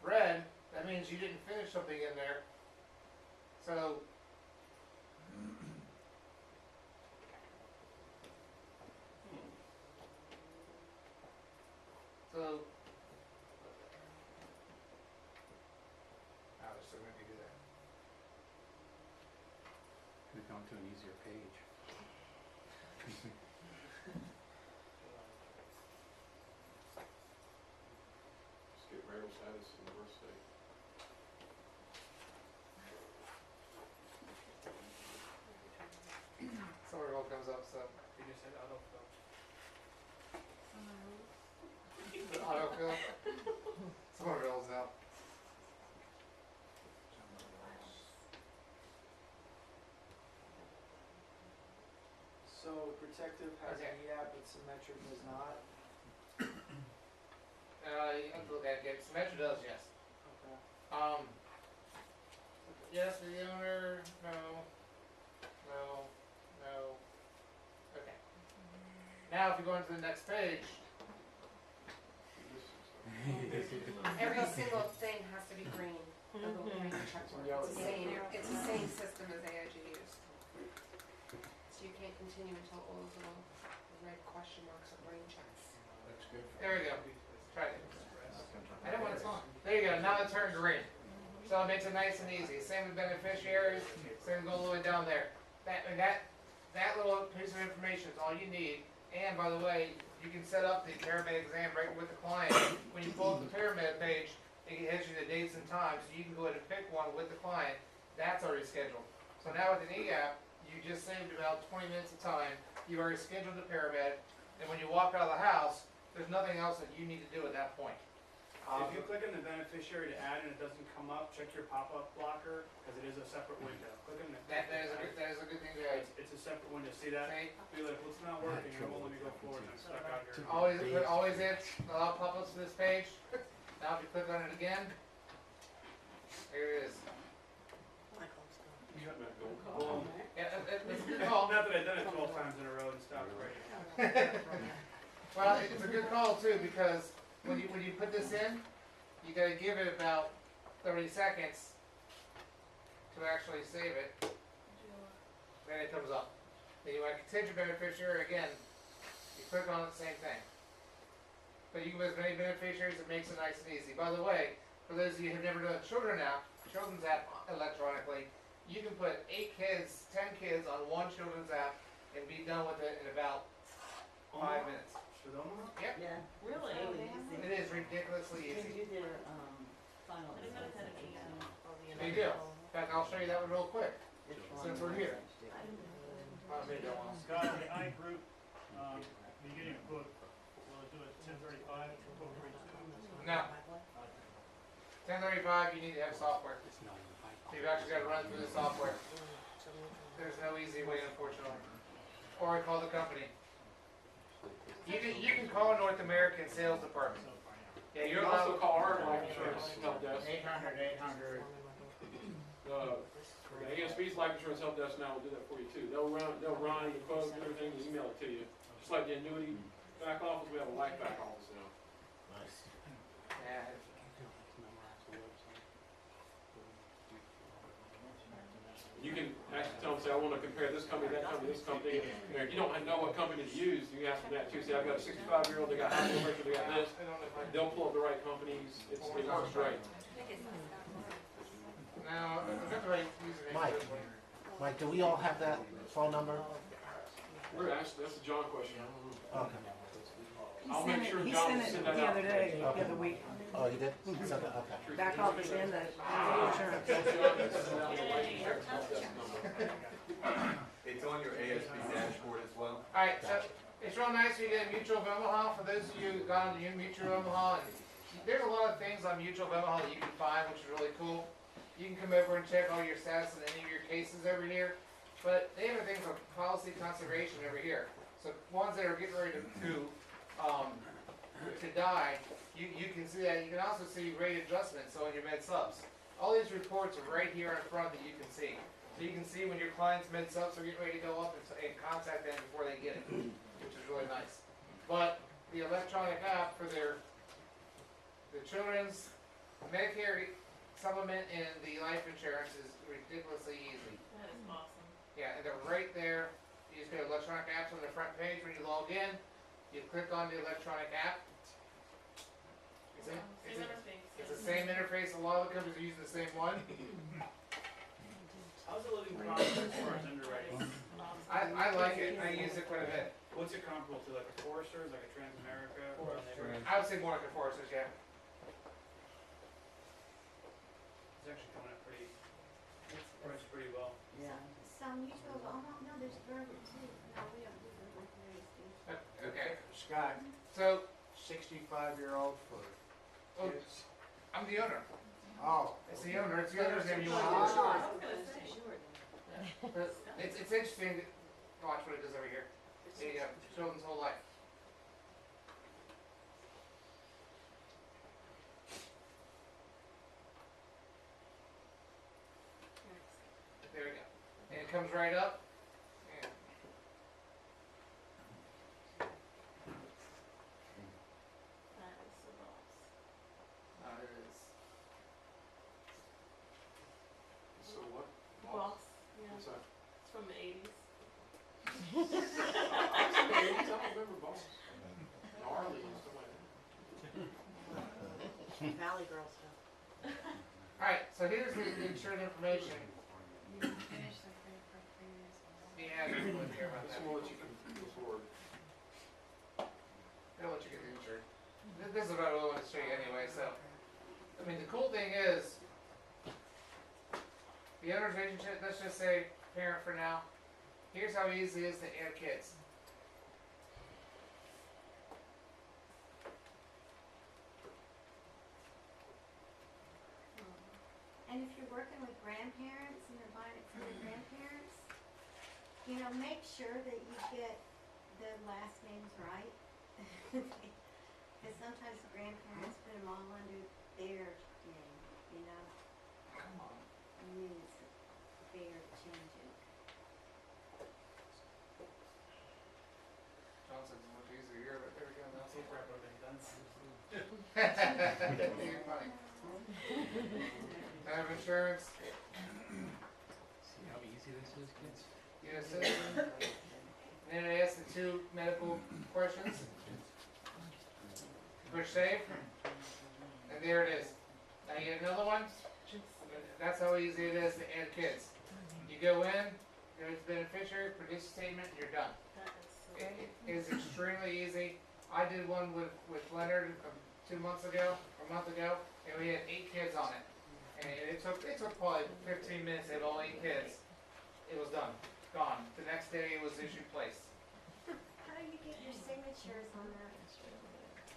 Speaker 1: red, that means you didn't finish something in there. So, I was still gonna do that.
Speaker 7: We've gone to an easier page.
Speaker 10: Just get marital status and birth date.
Speaker 1: Somewhere it all comes up, so.
Speaker 12: You just said autofill.
Speaker 1: Autofill. Somewhere it rolls out.
Speaker 2: So Protective has
Speaker 1: Okay.
Speaker 2: an e-app, but Symmetric does not.
Speaker 1: You have to look at it. Symmetra does, yes.
Speaker 2: Okay.
Speaker 1: Yes, for the owner, no, no. Okay. Now, if you go into the next page,
Speaker 9: Every single thing has to be green. On the line check mark. It's the same system as AIG used. So you can't continue until all those little red question marks are green checks.
Speaker 6: That's good.
Speaker 1: there we go. Try it. I know what it's on. There you go. Now it turned green. So it makes it nice and easy. Same with beneficiaries. Same go all the way down there. That little piece of information is all you need. And by the way, you can set up the pyramid exam right with the client. When you pull up the pyramid page, it has you the dates and times, so you can go ahead and pick one with the client. That's already scheduled. So now with an e-app, you just saved about 20 minutes of time. You already scheduled the pyramid, and when you walk out of the house, there's nothing else that you need to do at that point.
Speaker 12: If you click on the beneficiary to add and it doesn't come up, check your pop-up blocker, because it is a separate window. Click on the.
Speaker 1: That is a good thing to do.
Speaker 12: It's a separate window, see that?
Speaker 1: See?
Speaker 12: Be like, well, it's not working, it won't let me go forward, and I'm stuck out here.
Speaker 1: Always it, allow pop-ups to this page. Now if you click on it again, there it is.
Speaker 10: You got that gold.
Speaker 1: Yeah, that's a good call.
Speaker 12: Not that I've done it 12 times in a row and stopped right.
Speaker 1: Well, it's a good call too, because when you put this in, you gotta give it about 30 seconds to actually save it. Then it comes up. Then you want to continue beneficiary again, you click on it, same thing. But you can put as many beneficiaries, it makes it nice and easy. By the way, for those of you who have never done children's app electronically, you can put 8 kids, 10 kids on one children's app and be done with it in about 5 minutes. Yep.
Speaker 4: Yeah.
Speaker 3: Really?
Speaker 1: It is ridiculously
Speaker 4: Can
Speaker 1: easy.
Speaker 4: you do their, final expenses?
Speaker 1: They do. In fact, I'll show you that one real quick.
Speaker 4: Which
Speaker 1: Since
Speaker 4: one?
Speaker 1: we're here. Maybe don't want to.
Speaker 13: Scott, the I group, beginning of book, will it do it 10:35 to 12:32?
Speaker 1: No. 1035, you need to have software. You've actually got to run through the software. There's no easy way, unfortunately. Or I call the company. You can call North American Sales Department. Yeah,
Speaker 10: You
Speaker 1: you're
Speaker 10: can also
Speaker 1: allowed.
Speaker 10: call our life insurance help desk.
Speaker 6: 800.
Speaker 10: The ASB's life insurance help desk now will do that for you too. They'll run the quote and everything, and email it to you. Just like the annuity back office, we have a life back office now.
Speaker 6: Nice.
Speaker 1: Yeah.
Speaker 10: You can actually tell them, say, I want to compare this company, that company, this company. And if you don't know what company to use, you can ask them that too. Say, I've got a 65-year-old, they got high blood pressure, they got this. They'll pull up the right companies. It works great.
Speaker 1: Now, I've got the right username for this one.
Speaker 5: Mike, do we all have that phone number?
Speaker 10: We're actually, that's a John question.
Speaker 5: Okay.
Speaker 10: I'll make sure
Speaker 4: He
Speaker 10: John
Speaker 4: sent
Speaker 10: will
Speaker 4: it
Speaker 10: send
Speaker 4: the
Speaker 10: that out.
Speaker 4: other day, the other week.
Speaker 5: Oh, you did? So, okay.
Speaker 4: Back office and the insurance.
Speaker 8: It's on your ASB dashboard as well.
Speaker 1: Alright, so it's real nice when you get a Mutual of Omaha. For those of you who've gone to Mutual of Omaha, there's a lot of things on Mutual of Omaha that you can find, which is really cool. You can come over and check all your stats and any of your cases over here. But they have things like policy conservation over here. So ones that are getting ready to die, you can see that. You can also see rate adjustments, so in your med subs. All these reports are right here in front that you can see. So you can see when your client's med subs are getting ready to go up and contact them before they get it, which is really nice. But the electronic app for the children's Medicare supplement and the life insurance is ridiculously easy.
Speaker 9: That is awesome.
Speaker 1: Yeah, and they're right there. You just go to electronic apps on the front page when you log in. You click on the electronic app. It's the same interface. A lot of the companies are using the same one.
Speaker 12: How's it living process as far as underwriting?
Speaker 1: I like it. I use it quite a bit.
Speaker 12: What's it comparable to, like a Foresters, like a Transamerica?
Speaker 1: I would say more like a Foresters, yeah.
Speaker 12: It's actually coming up priced pretty well.
Speaker 4: Yeah.
Speaker 3: Some Mutual of Omaha, no, there's Bergen too. No, we don't do them like there.
Speaker 1: Okay.
Speaker 6: Scott,
Speaker 1: So
Speaker 6: 65-year-old for
Speaker 1: Oh.
Speaker 6: kids.
Speaker 1: I'm the owner.
Speaker 6: Oh.
Speaker 1: It's the owner. It's the owner's name you want to use. But it's interesting to watch what it does over here. There you go. Children's whole life. There we go. And it comes right up. And it is.
Speaker 10: So what?
Speaker 9: Boss, yeah,
Speaker 10: What's that?
Speaker 9: it's from the 80s.
Speaker 10: I was in the 80s, I don't remember Boss. Gnarly and stuff like that.
Speaker 4: Valley Girl stuff.
Speaker 1: Alright, so here's the insured information. Yeah, I don't really care about
Speaker 10: This
Speaker 1: that.
Speaker 10: will let you go forward.
Speaker 1: They'll let you get the insured. This is what I really want to show you anyway, so. I mean, the cool thing is, the owner's relationship, let's just say parent for now. Here's how easy it is to add kids.
Speaker 3: And if you're working with grandparents and you're buying it for your grandparents, you know, make sure that you get the last names right. Because sometimes the grandparents put them all under their name, you know.
Speaker 1: Come on.
Speaker 3: And then it's fair to change it.
Speaker 1: John said it's much easier here, but there we go. That's
Speaker 12: Safe wrap would have been done.
Speaker 1: You're funny. Time of insurance,
Speaker 7: See how easy this is, kids?
Speaker 1: you're a citizen. And then I asked the two medical questions. Push save, and there it is. Now you get another one. That's how easy it is to add kids. You go in, go to beneficiary, produce a statement, and you're done. It is extremely easy. I did one with Leonard 2 months ago, or a month ago, and we had 8 kids on it. And it took probably 15 minutes to have all 8 kids. It was done, gone. The next day it was issued placed.
Speaker 3: How do you get your signatures on that?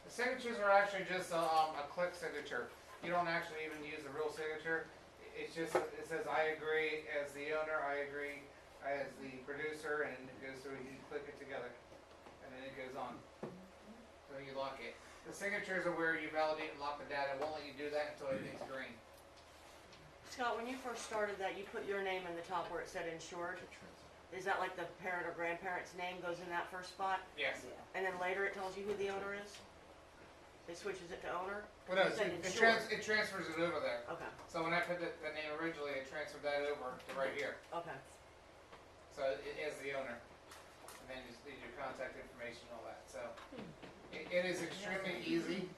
Speaker 1: The signatures are actually just a click signature. You don't actually even use the real signature. It's just, it says I agree as the owner, I agree as the producer, and it goes through, you click it together, and then it goes on. So you lock it. The signatures are where you validate and lock the data. It won't let you do that until everything's green.
Speaker 4: Scott, when you first started that, you put your name in the top where it said insured. Is that like the parent or grandparent's name goes in that first spot?
Speaker 1: Yes.
Speaker 4: And then later it tells you who the owner is? It switches it to owner?
Speaker 1: Well, no,
Speaker 4: You said
Speaker 1: it
Speaker 4: insured.
Speaker 1: transfers it over there.
Speaker 4: Okay,
Speaker 1: So when I put the name originally, I transferred that over to right here.
Speaker 4: okay.
Speaker 1: So it is the owner. And then just leave your contact information and all that. So it is extremely easy.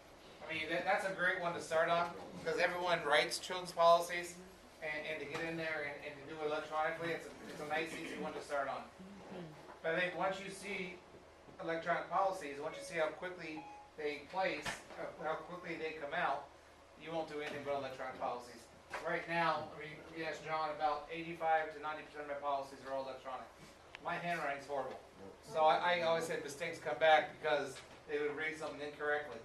Speaker 1: I mean, that's a great one to start on because everyone writes children's policies, and to get in there and to do it electronically, it's a nice, easy one to start on. But I think once you see electronic policies, once you see how quickly they place, how quickly they come out, you won't do anything but electronic policies. Right now, I mean, you ask John, about 85 to 90% of my policies are all electronic. My handwriting's horrible. So I always said mistakes come back because they would read something incorrectly.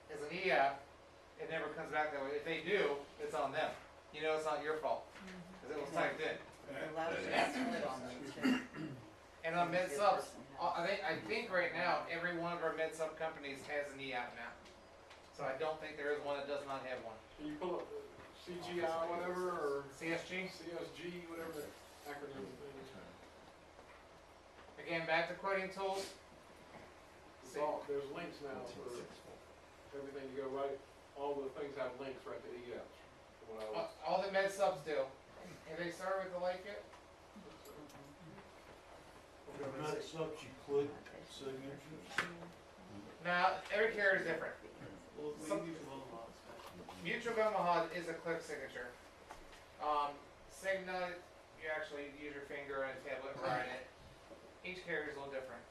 Speaker 1: As an e-app, it never comes back that way. If they do, it's on them. You know it's not your fault, because it was typed in. And on med subs, I think right now, every one of our med sub companies has an e-app now. So I don't think there is one that does not have one.
Speaker 10: Can you pull up CGI, whatever, or
Speaker 1: CSG?
Speaker 10: CSG, whatever the acronym thing is?
Speaker 1: Again, back to quoting tools.
Speaker 10: There's links now for everything to go right. All the things have links right to e-apps. from what I was-
Speaker 1: All the med subs do. Have they started with the light yet?
Speaker 13: Med subs, you click signatures.
Speaker 1: Now, every carrier is different.
Speaker 12: Well, we
Speaker 1: Some-
Speaker 12: use Omaha.
Speaker 1: Mutual of Omaha is a click signature. Cigna, you actually use your finger on a tablet and write it. Each carrier is a little different.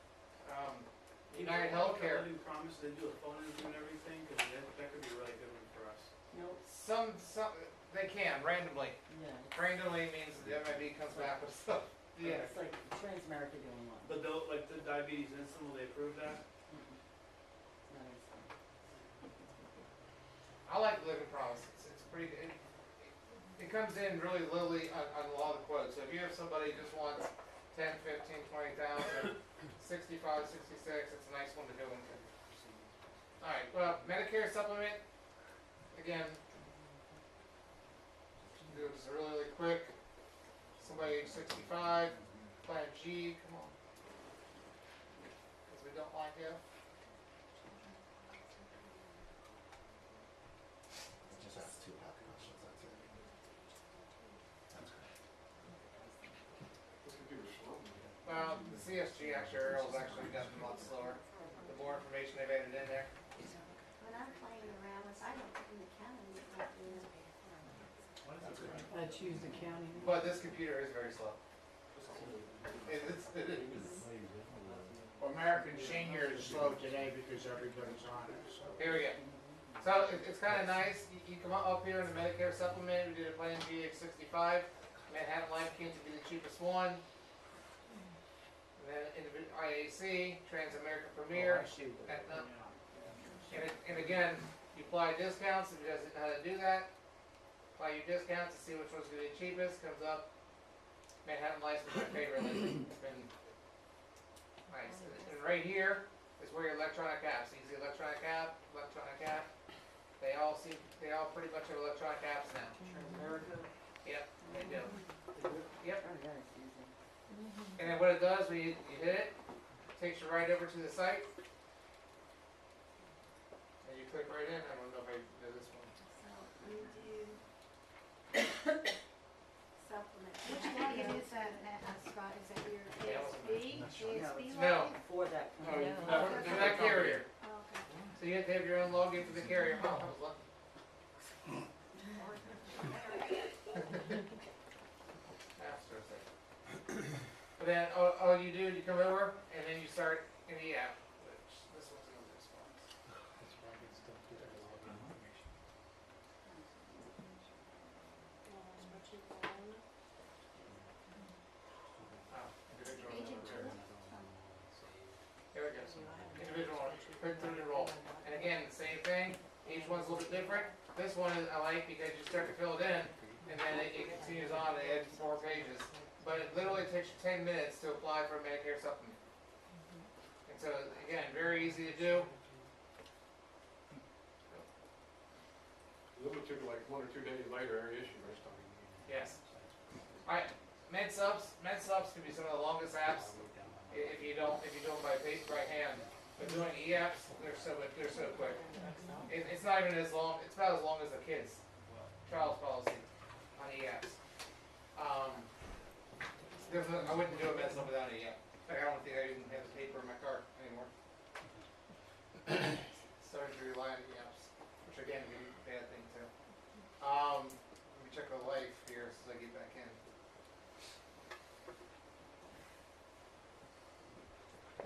Speaker 1: United Healthcare,
Speaker 12: They do promise they do a phone interview and everything, because that could be a really good one for us.
Speaker 1: some, they can, randomly. Randomly means the MIB comes back with stuff. Yeah.
Speaker 4: It's like Transamerica doing one.
Speaker 12: But though, like the diabetes insulin, will they approve that?
Speaker 1: I like Living Promise. It's pretty good. It comes in really literally on a lot of the quotes. So if you have somebody who just wants 10, 15, 20,000, 65, 66, it's a nice one to go into. Alright, well, Medicare supplement, again, do it just really, really quick. Somebody age 65, plan G, come on. Because we don't like you.
Speaker 5: Just ask 2 half questions, that's it. That's great.
Speaker 10: This computer's slow.
Speaker 1: Well, the CSG actuarial's actually gotten a lot slower. The more information they've added in there.
Speaker 3: When I'm playing around with, I don't do the counting, I do.
Speaker 5: That's great.
Speaker 4: Choose the county.
Speaker 1: But this computer is very slow. It is.
Speaker 6: Well, American Senior is slow today because everybody's on it, so.
Speaker 1: Here we go. So it's kind of nice. You come up here in the Medicare supplement. We did a plan G age 65. Manhattan Life Kids would be the cheapest one. And then individual IAC, Transamerica Premier.
Speaker 6: Oh, I see what-
Speaker 1: Aetna.
Speaker 6: yeah.
Speaker 1: And again, you apply discounts if you guys didn't know how to do that. apply your discounts to see which one's gonna be cheapest, comes up. Manhattan Life's been my favorite lately, it's been nice. And right here is where your electronic apps, easy electronic app, they all pretty much have electronic apps now.
Speaker 4: America.
Speaker 1: Yep, they do. Yep. And then what it does, when you hit it, takes you right over to the site. And you click right in. I don't know if I know this one.
Speaker 3: So undo supplement. Which one is that, Scott? Is that your ASB? ASB
Speaker 1: No.
Speaker 3: login?
Speaker 4: For that.
Speaker 1: No,
Speaker 3: No.
Speaker 1: do that carrier.
Speaker 3: Oh, okay.
Speaker 1: So you have to have your own login for the carrier. Oh, I was lucky. But then all you do, you come over and then you start in the app, which this one's gonna be response. Oh, individual
Speaker 3: Agent
Speaker 1: enroll.
Speaker 3: tool.
Speaker 1: Here we go. Individual, click through the roll. And again, the same thing, each one's a little bit different. This one I like because you start to fill it in and then it continues on and adds more pages. But it literally takes you 10 minutes to apply for a Medicare supplement. And so, again, very easy to do.
Speaker 10: A little bit like 1 or 2 days later, every issue or something.
Speaker 1: Yes. Alright, med subs can be some of the longest apps if you do them by hand. But doing e-apps, they're so quick. It's not even as long, it's about as long as the kids' child's policy on e-apps. I wouldn't do a med sub without it yet. In fact, I don't think I even have the paper in my car anymore. Starting to rely on e-apps, which again can be a bad thing too. Let me check the life here as I get back in.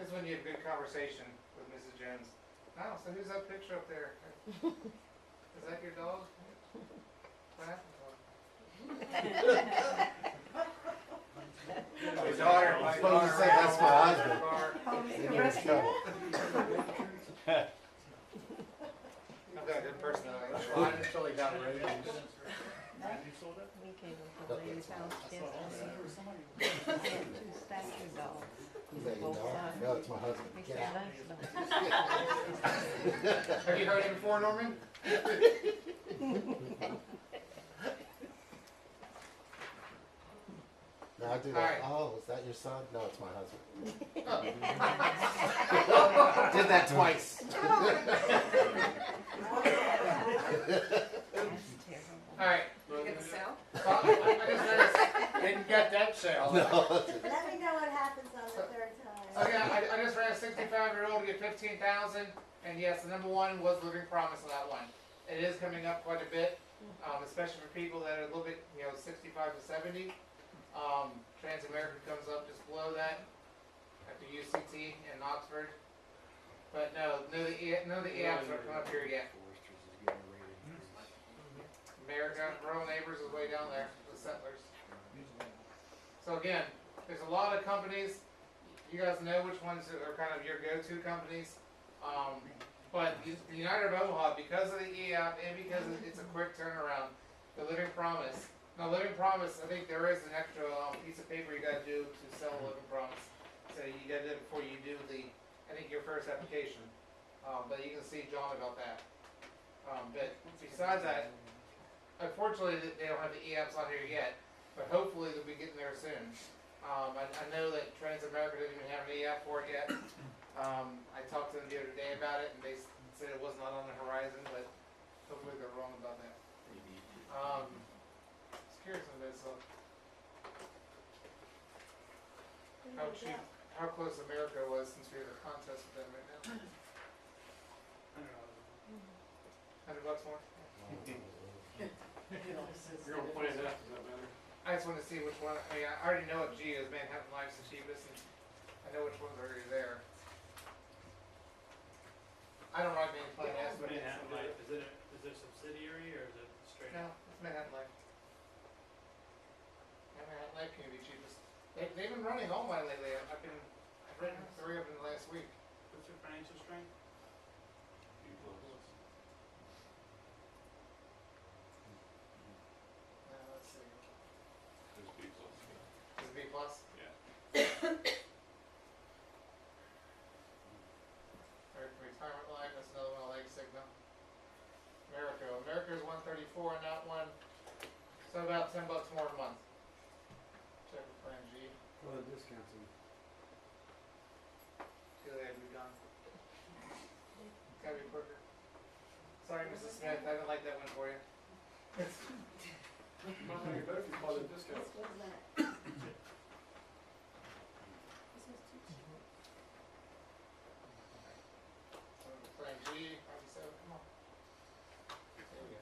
Speaker 1: This is when you have good conversation with Mrs. Jones. Oh, so who's that picture up there? Is that your dog? What happened to him?
Speaker 6: My daughter, my
Speaker 5: Supposed to
Speaker 6: daughter.
Speaker 5: say that's my husband.
Speaker 1: I've got a good personality.
Speaker 6: Well, I'm until he got raised.
Speaker 13: You sold it?
Speaker 3: We came up to the lady's house yesterday. Two statue dogs.
Speaker 5: There you go. No, it's my husband. Get out.
Speaker 1: Have you heard him before, Norman?
Speaker 5: No, I do that.
Speaker 1: Alright.
Speaker 5: Oh, is that your son? No, it's my husband. Did that twice.
Speaker 1: Alright.
Speaker 9: You get the sale?
Speaker 1: I just noticed.
Speaker 6: Didn't get that sale.
Speaker 5: No.
Speaker 3: Let me know what happens on the third time.
Speaker 1: Okay, I just ran a 65-year-old to get 15,000, and yes, the number one was Living Promise on that one. It is coming up quite a bit, especially for people that are a little bit, 65 to 70. Transamerica comes up just below that, after UCT in Oxford. But none of the apps are coming up here yet. America, Rural Neighbors is way down there, the Settlers. So again, there's a lot of companies. You guys know which ones are kind of your go-to companies. But the United of Omaha, because of the e-app and because it's a quick turnaround, the Living Promise. Now, Living Promise, I think there is an extra piece of paper you got to do to sell Living Promise. So you got to do it before you do your first application. But you can see John about that. But besides that, unfortunately, they don't have the e-apps on here yet. But hopefully they'll be getting there soon. I know that Transamerica didn't even have an e-app for it yet. I talked to them the other day about it, and they said it was not on the horizon, but hopefully they're wrong about that. Just curious on this. How close America was since we have a contest with them right now. $100 more?
Speaker 10: You're on plan F, is that better?
Speaker 1: I just want to see which one. I mean, I already know what G is. Manhattan Life's the cheapest, and I know which ones are already there. I don't write Manhattan S, but
Speaker 12: Manhattan Life, is it a subsidiary or is it straight
Speaker 1: no,
Speaker 12: up?
Speaker 1: it's Manhattan Life. Yeah, Manhattan Life can be cheapest. They've been running all mine lately. I've written 3 of them in the last week.
Speaker 12: What's your financial strength?
Speaker 1: $134 on that one. So about $10 more a month. Check with Plan G.
Speaker 7: Well, the discounts.
Speaker 1: See what they have done. Gotta be quicker. Sorry, Mrs. Smith, I didn't like that one for you.
Speaker 10: Well, you better if you call it a discount.
Speaker 3: This was that. This was too cheap.
Speaker 1: Plan G, 97, come on. There we go.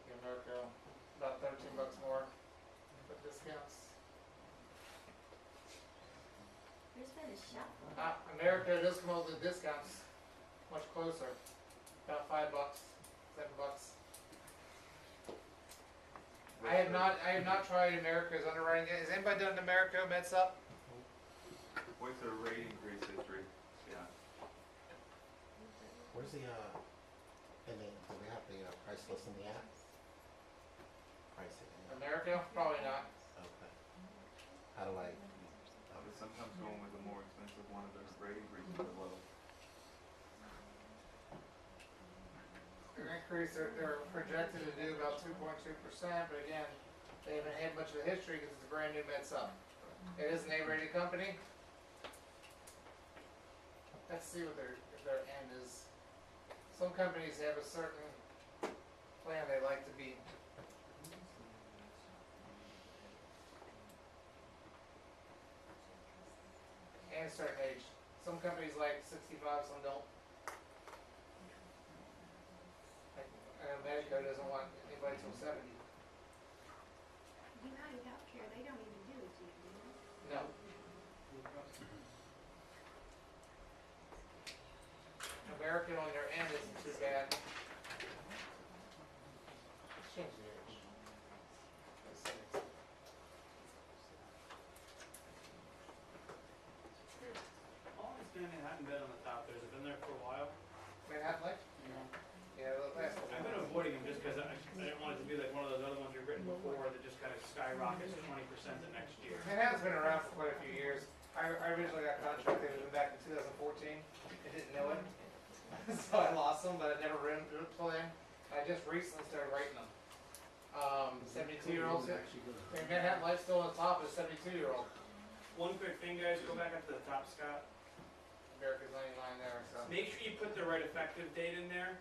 Speaker 1: The America, about $13 more with discounts.
Speaker 3: There's been a shuffle.
Speaker 1: America does come out with discounts much closer, about $5, $7. I have not tried America's underwriting yet. Has anybody done America Meds Up?
Speaker 8: What's their rate increase history? Yeah.
Speaker 5: Where's the, do we have the price list in the app? Pricing.
Speaker 1: America? Probably not.
Speaker 5: Okay. How do I?
Speaker 8: But sometimes going with the more expensive one of those rate increases are low.
Speaker 1: Their increase, they're projected to do about 2.2%, but again, they haven't had much of a history because it's a brand new Meds Up. It is an A-rated company. Let's see what if their end is. Some companies have a certain plan they like to be. And a certain age. Some companies like 65, some don't. Medco doesn't want anybody till 70.
Speaker 3: United Healthcare, they don't even do a GP, do they?
Speaker 1: No. American on their end isn't too bad. Let's change the age. Let's see.
Speaker 12: All this Manhattan hadn't been on the top there. Has it been there for a while?
Speaker 1: Manhattan Life? Yeah, the last one.
Speaker 12: I've been avoiding them just because I didn't want it to be like one of those other ones we've written before that just kind of skyrockets 20% the next year.
Speaker 1: Manhattan's been around for quite a few years. I originally got contracted with them back in 2014. I didn't know it. So I lost them, but I never wrote them till then. I just recently started writing them. 72-year-olds. Manhattan Life still on top is 72-year-old.
Speaker 12: One quick thing, guys, go back up to the top, Scott.
Speaker 1: America's 99 there, so.
Speaker 12: Make sure you put the right effective date in there.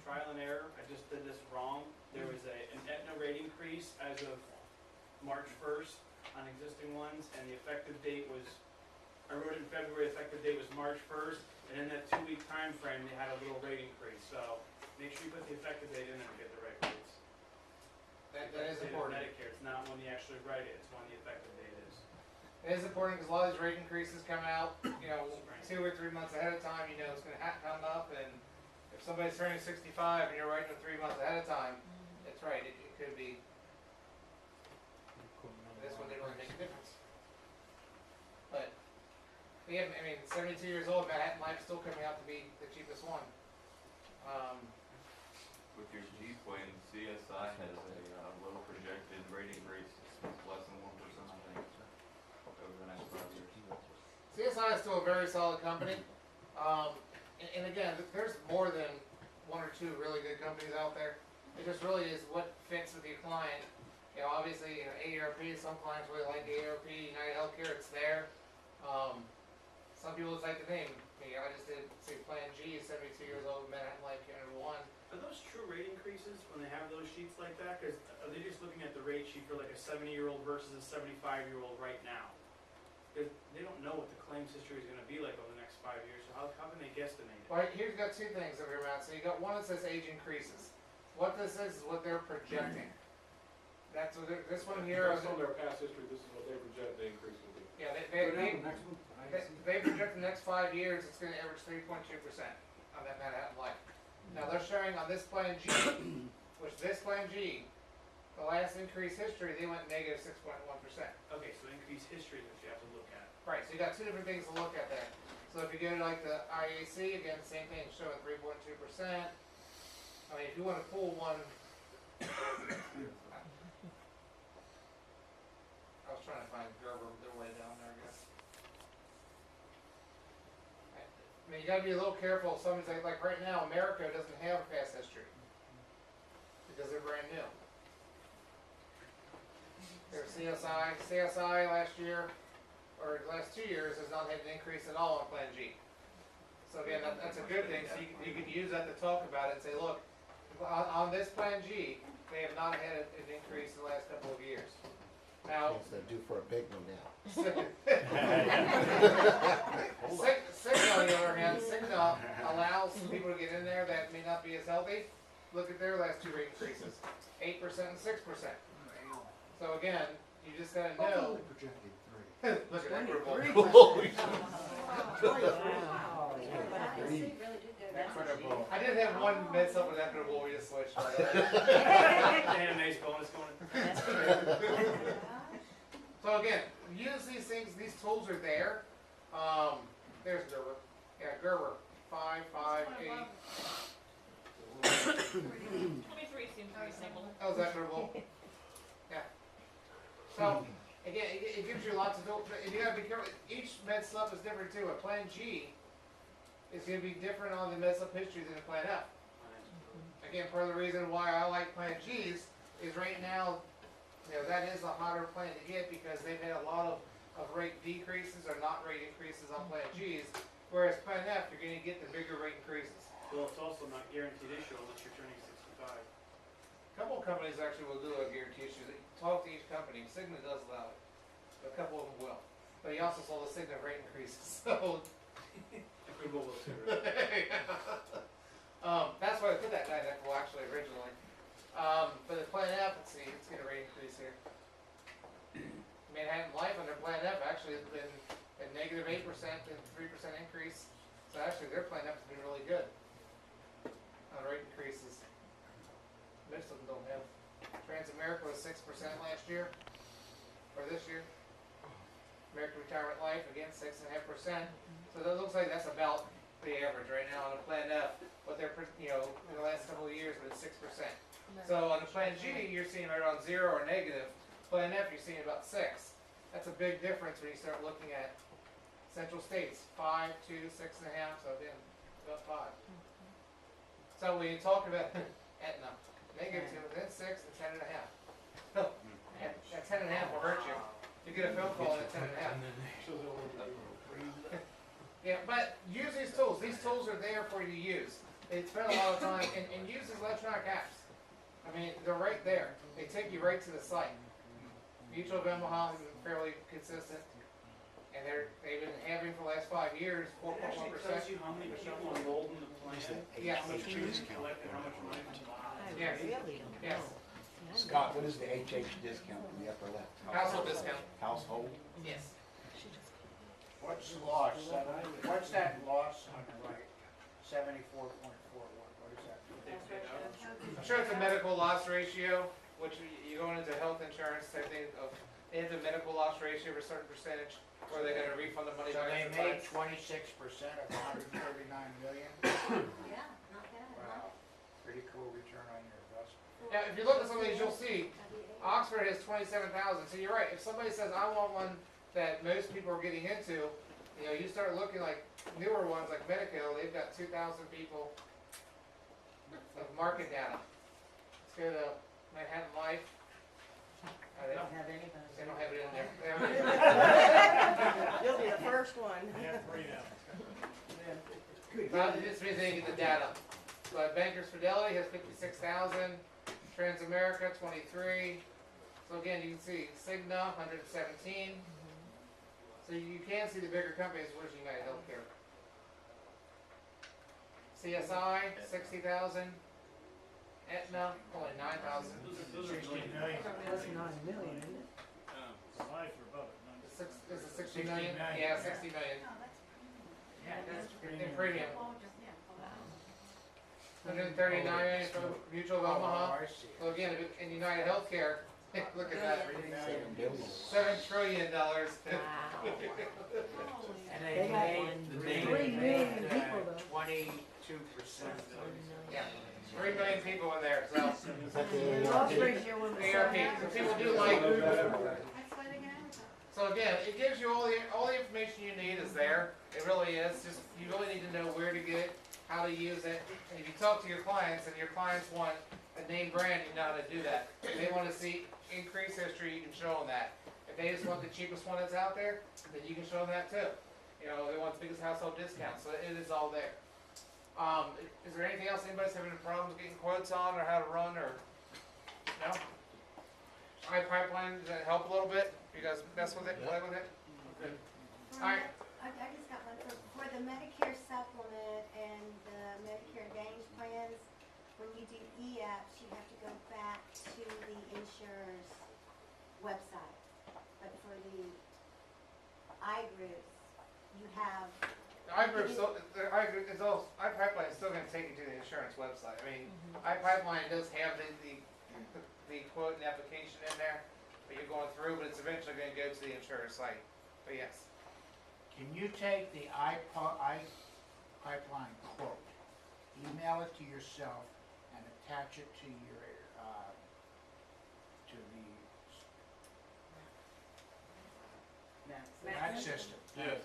Speaker 12: Trial and error. I just did this wrong. There was an Aetna rate increase as of March 1st on existing ones, and the effective date was, I wrote it in February, effective date was March 1st, and in that 2-week time frame, they had a little rate increase. So make sure you put the effective date in there to get the right rates.
Speaker 1: That is
Speaker 12: Effective date of
Speaker 1: important.
Speaker 12: Medicare. It's not when you actually write it, it's when the effective date is.
Speaker 1: It is important because a lot of these rate increases come out, 2 or 3 months ahead of time. You know it's going to come up, and if somebody's turning 65 and you're writing them 3 months ahead of time, it's right. It could be. This one didn't really make a difference. But yeah, I mean, 72 years old, Manhattan Life still coming out to be the cheapest one.
Speaker 8: With your G plan, CSI has a low projected rate increase. It's less than 1%, I think, over the next 5 years.
Speaker 1: CSI is still a very solid company. And again, there's more than 1 or 2 really good companies out there. It just really is what fits with your client. Obviously, AARP, some clients really like AARP, United Healthcare, it's there. Some people just like the name. I just did say Plan G, 72 years old, Manhattan Life, Canada 1.
Speaker 12: Are those true rate increases when they have those sheets like that? Because are they just looking at the rate sheet for like a 70-year-old versus a 75-year-old right now? They don't know what the claims history is going to be like over the next 5 years, so how can they guesstimate it?
Speaker 1: Well, here you've got 2 things over here, Matt. So you got one that says age increases. What this is what they're projecting. That's what this one here.
Speaker 10: Based on their past history, this is what they project the increase will be.
Speaker 1: Yeah, they project the next 5 years. It's going to average 3.2% on that Manhattan Life. Now they're showing on this Plan G, which this Plan G, the last increase history, they went negative 6.1%.
Speaker 12: Okay, so increased history that you have to look at.
Speaker 1: Right, so you got 2 different things to look at there. So if you go to like the IAC, again, same thing, showing 3.2%. I mean, if you want to pull one, I was trying to find Gerber their way down there, I guess. I mean, you gotta be a little careful, somebody's like right now, America doesn't have a fast history. Because they're brand new. Their CSI last year, or the last 2 years, has not had an increase at all on Plan G. So again, that's a good thing, so you can use that to talk about it and say, look, on this Plan G, they have not had an increase in the last couple of years. Now,
Speaker 5: They're due for a big one now.
Speaker 1: Cigna, on the other hand, Cigna allows people to get in there that may not be as healthy. Look at their last 2 rate increases, 8% and 6%. So again, you just gotta know. Look at that report.
Speaker 6: Equitable.
Speaker 1: I did have one mess up with equitable, we just switched.
Speaker 12: Damn, nice bonus going.
Speaker 1: So again, use these things, these tools are there. There's Gerber. Yeah, Gerber, 558.
Speaker 4: 23 seems reasonable.
Speaker 1: That was equitable. Yeah. So, again, it gives you lots of, and you gotta be careful, each med slip is different too. A Plan G is gonna be different on the med slip history than a Plan F. Again, part of the reason why I like Plan Gs is right now, you know, that is a hotter plan to get because they've had a lot of rate decreases or not rate increases on Plan Gs, whereas Plan F, you're gonna get the bigger rate increases.
Speaker 12: Well, it's also not guaranteed issue unless you're turning 65.
Speaker 1: A couple of companies actually will do a guarantee issue. Talk to each company. Cigna does allow it. But a couple of them will. But he also saw the Cigna rate increases. So
Speaker 12: Equitable will too.
Speaker 1: that's why I put that guy in Equitable actually originally. But the Plan F, let's see, it's gonna rate increase here. Manhattan Life under Plan F actually has been at -8% and 3% increase. So actually their Plan F has been really good on rate increases. Most of them don't have. Transamerica was 6% last year, or this year. American Retirement Life, again, 6.5%. So that looks like that's about the average right now on a Plan F. What they're, you know, in the last couple of years, been 6%. So on the Plan G, you're seeing right around 0 or negative. Plan F, you're seeing about 6. That's a big difference when you start looking at Central States, 5, 2, 6.5. So again, about 5. So when you talk about Aetna, -2, then 6, and 10.5. So at 10.5 will hurt you. You get a phone call at 10.5. Yeah, but use these tools. These tools are there for you to use. They spend a lot of time and use these electronic apps. I mean, they're right there. They take you right to the site. Mutual of Omaha has been fairly consistent, and they've been having for the last 5 years 4.1%.
Speaker 12: It actually tells you how many people enrolled in the plan,
Speaker 1: Yes.
Speaker 12: how much premiums collected, how much money.
Speaker 1: Yes. Yes.
Speaker 6: Scott, what is the HH discount in the upper left?
Speaker 1: Household discount.
Speaker 6: Household?
Speaker 1: Yes.
Speaker 6: What's loss? What's that loss on the right? 74.41, what is that?
Speaker 1: I'm sure it's a medical loss ratio, which you go into health insurance type thing of, they have a medical loss ratio of a certain percentage, where they're gonna refund the money
Speaker 6: So
Speaker 1: back.
Speaker 6: they
Speaker 1: to
Speaker 6: made
Speaker 1: clients.
Speaker 6: 26% of 139 million?
Speaker 3: Yeah, not bad,
Speaker 6: Wow, pretty cool return on your investment.
Speaker 1: Now, if you look at some of these, you'll see Oxford has 27,000. So you're right. If somebody says, I want one that most people are getting into, you know, you start looking like newer ones like Medico, they've got 2,000 people of market data. Let's go to Manhattan Life. They don't have any. They don't have it in there. They don't have it.
Speaker 4: You'll be the first one.
Speaker 13: Yeah, 3 now.
Speaker 1: Not just means they get the data. But Bankers Fidelity has 56,000. Transamerica 23. So again, you can see Cigna 117. So you can see the bigger companies. Where's United Healthcare? CSI 60,000. Aetna only 9,000.
Speaker 13: Those are 16 million.
Speaker 4: That's 9 million, isn't it?
Speaker 13: Life are above it.
Speaker 1: This is 60 million. Yeah, 60 million in premium. 139 million for Mutual of Omaha.
Speaker 6: Oh, I see.
Speaker 1: So again, in United Healthcare, look at that. $7 trillion.
Speaker 4: Wow.
Speaker 6: And they made 22%.
Speaker 1: Yeah, 3 million people in there, so
Speaker 5: Is that the
Speaker 4: Loss ratio when we
Speaker 1: ARP. So people do like,
Speaker 3: That's why they get advertised.
Speaker 1: So again, it gives you all the information you need is there. It really is. Just you really need to know where to get it, how to use it. And if you talk to your clients and your clients want a name brand, you know how to do that. If they want to see increased history, you can show them that. If they just want the cheapest one that's out there, then you can show them that too. You know, they want the biggest household discount, so it is all there. Is there anything else anybody's having problems getting quotes on, or how to run, or no? iPipeline, does that help a little bit? You guys mess with it, play with it? Good. Alright.
Speaker 3: I just got one for the Medicare supplement and the Medicare Advantage plans. When you do e-apps, you have to go back to the insurer's website. But for the iGroups, you have.
Speaker 1: iPipeline is still gonna take you to the insurance website. I mean, iPipeline does have the quote and application in there that you're going through, but it's eventually gonna go to the insurer's site. But yes.
Speaker 6: Can you take the iPipeline quote, email it to yourself, and attach it to your, to the, that system?
Speaker 10: Yes.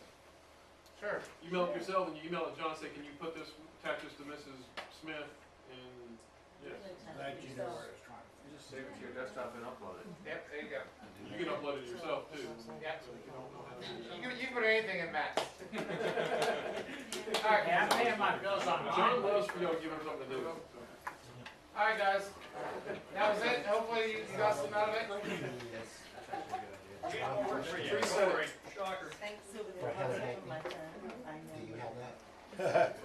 Speaker 1: Sure.
Speaker 10: Email it yourself, and you email it to John, say, can you put this, attach this to Mrs. Smith, and, yes.
Speaker 6: Glad you know where it's trying.
Speaker 8: You just save it to your desktop and upload it.
Speaker 1: Yep, there you go.
Speaker 10: You can upload it yourself, too.
Speaker 1: Yep.
Speaker 10: So if you don't know how to do
Speaker 1: You
Speaker 10: that.
Speaker 1: can put anything in Max. Alright.
Speaker 6: Yeah, I'm paying my bills online.
Speaker 10: John loves for y'all to give him something to do.
Speaker 1: Alright guys. That was it. Hopefully you got something out of it.
Speaker 13: Shocker.
Speaker 3: Thanks.
Speaker 5: For husband, do you have that?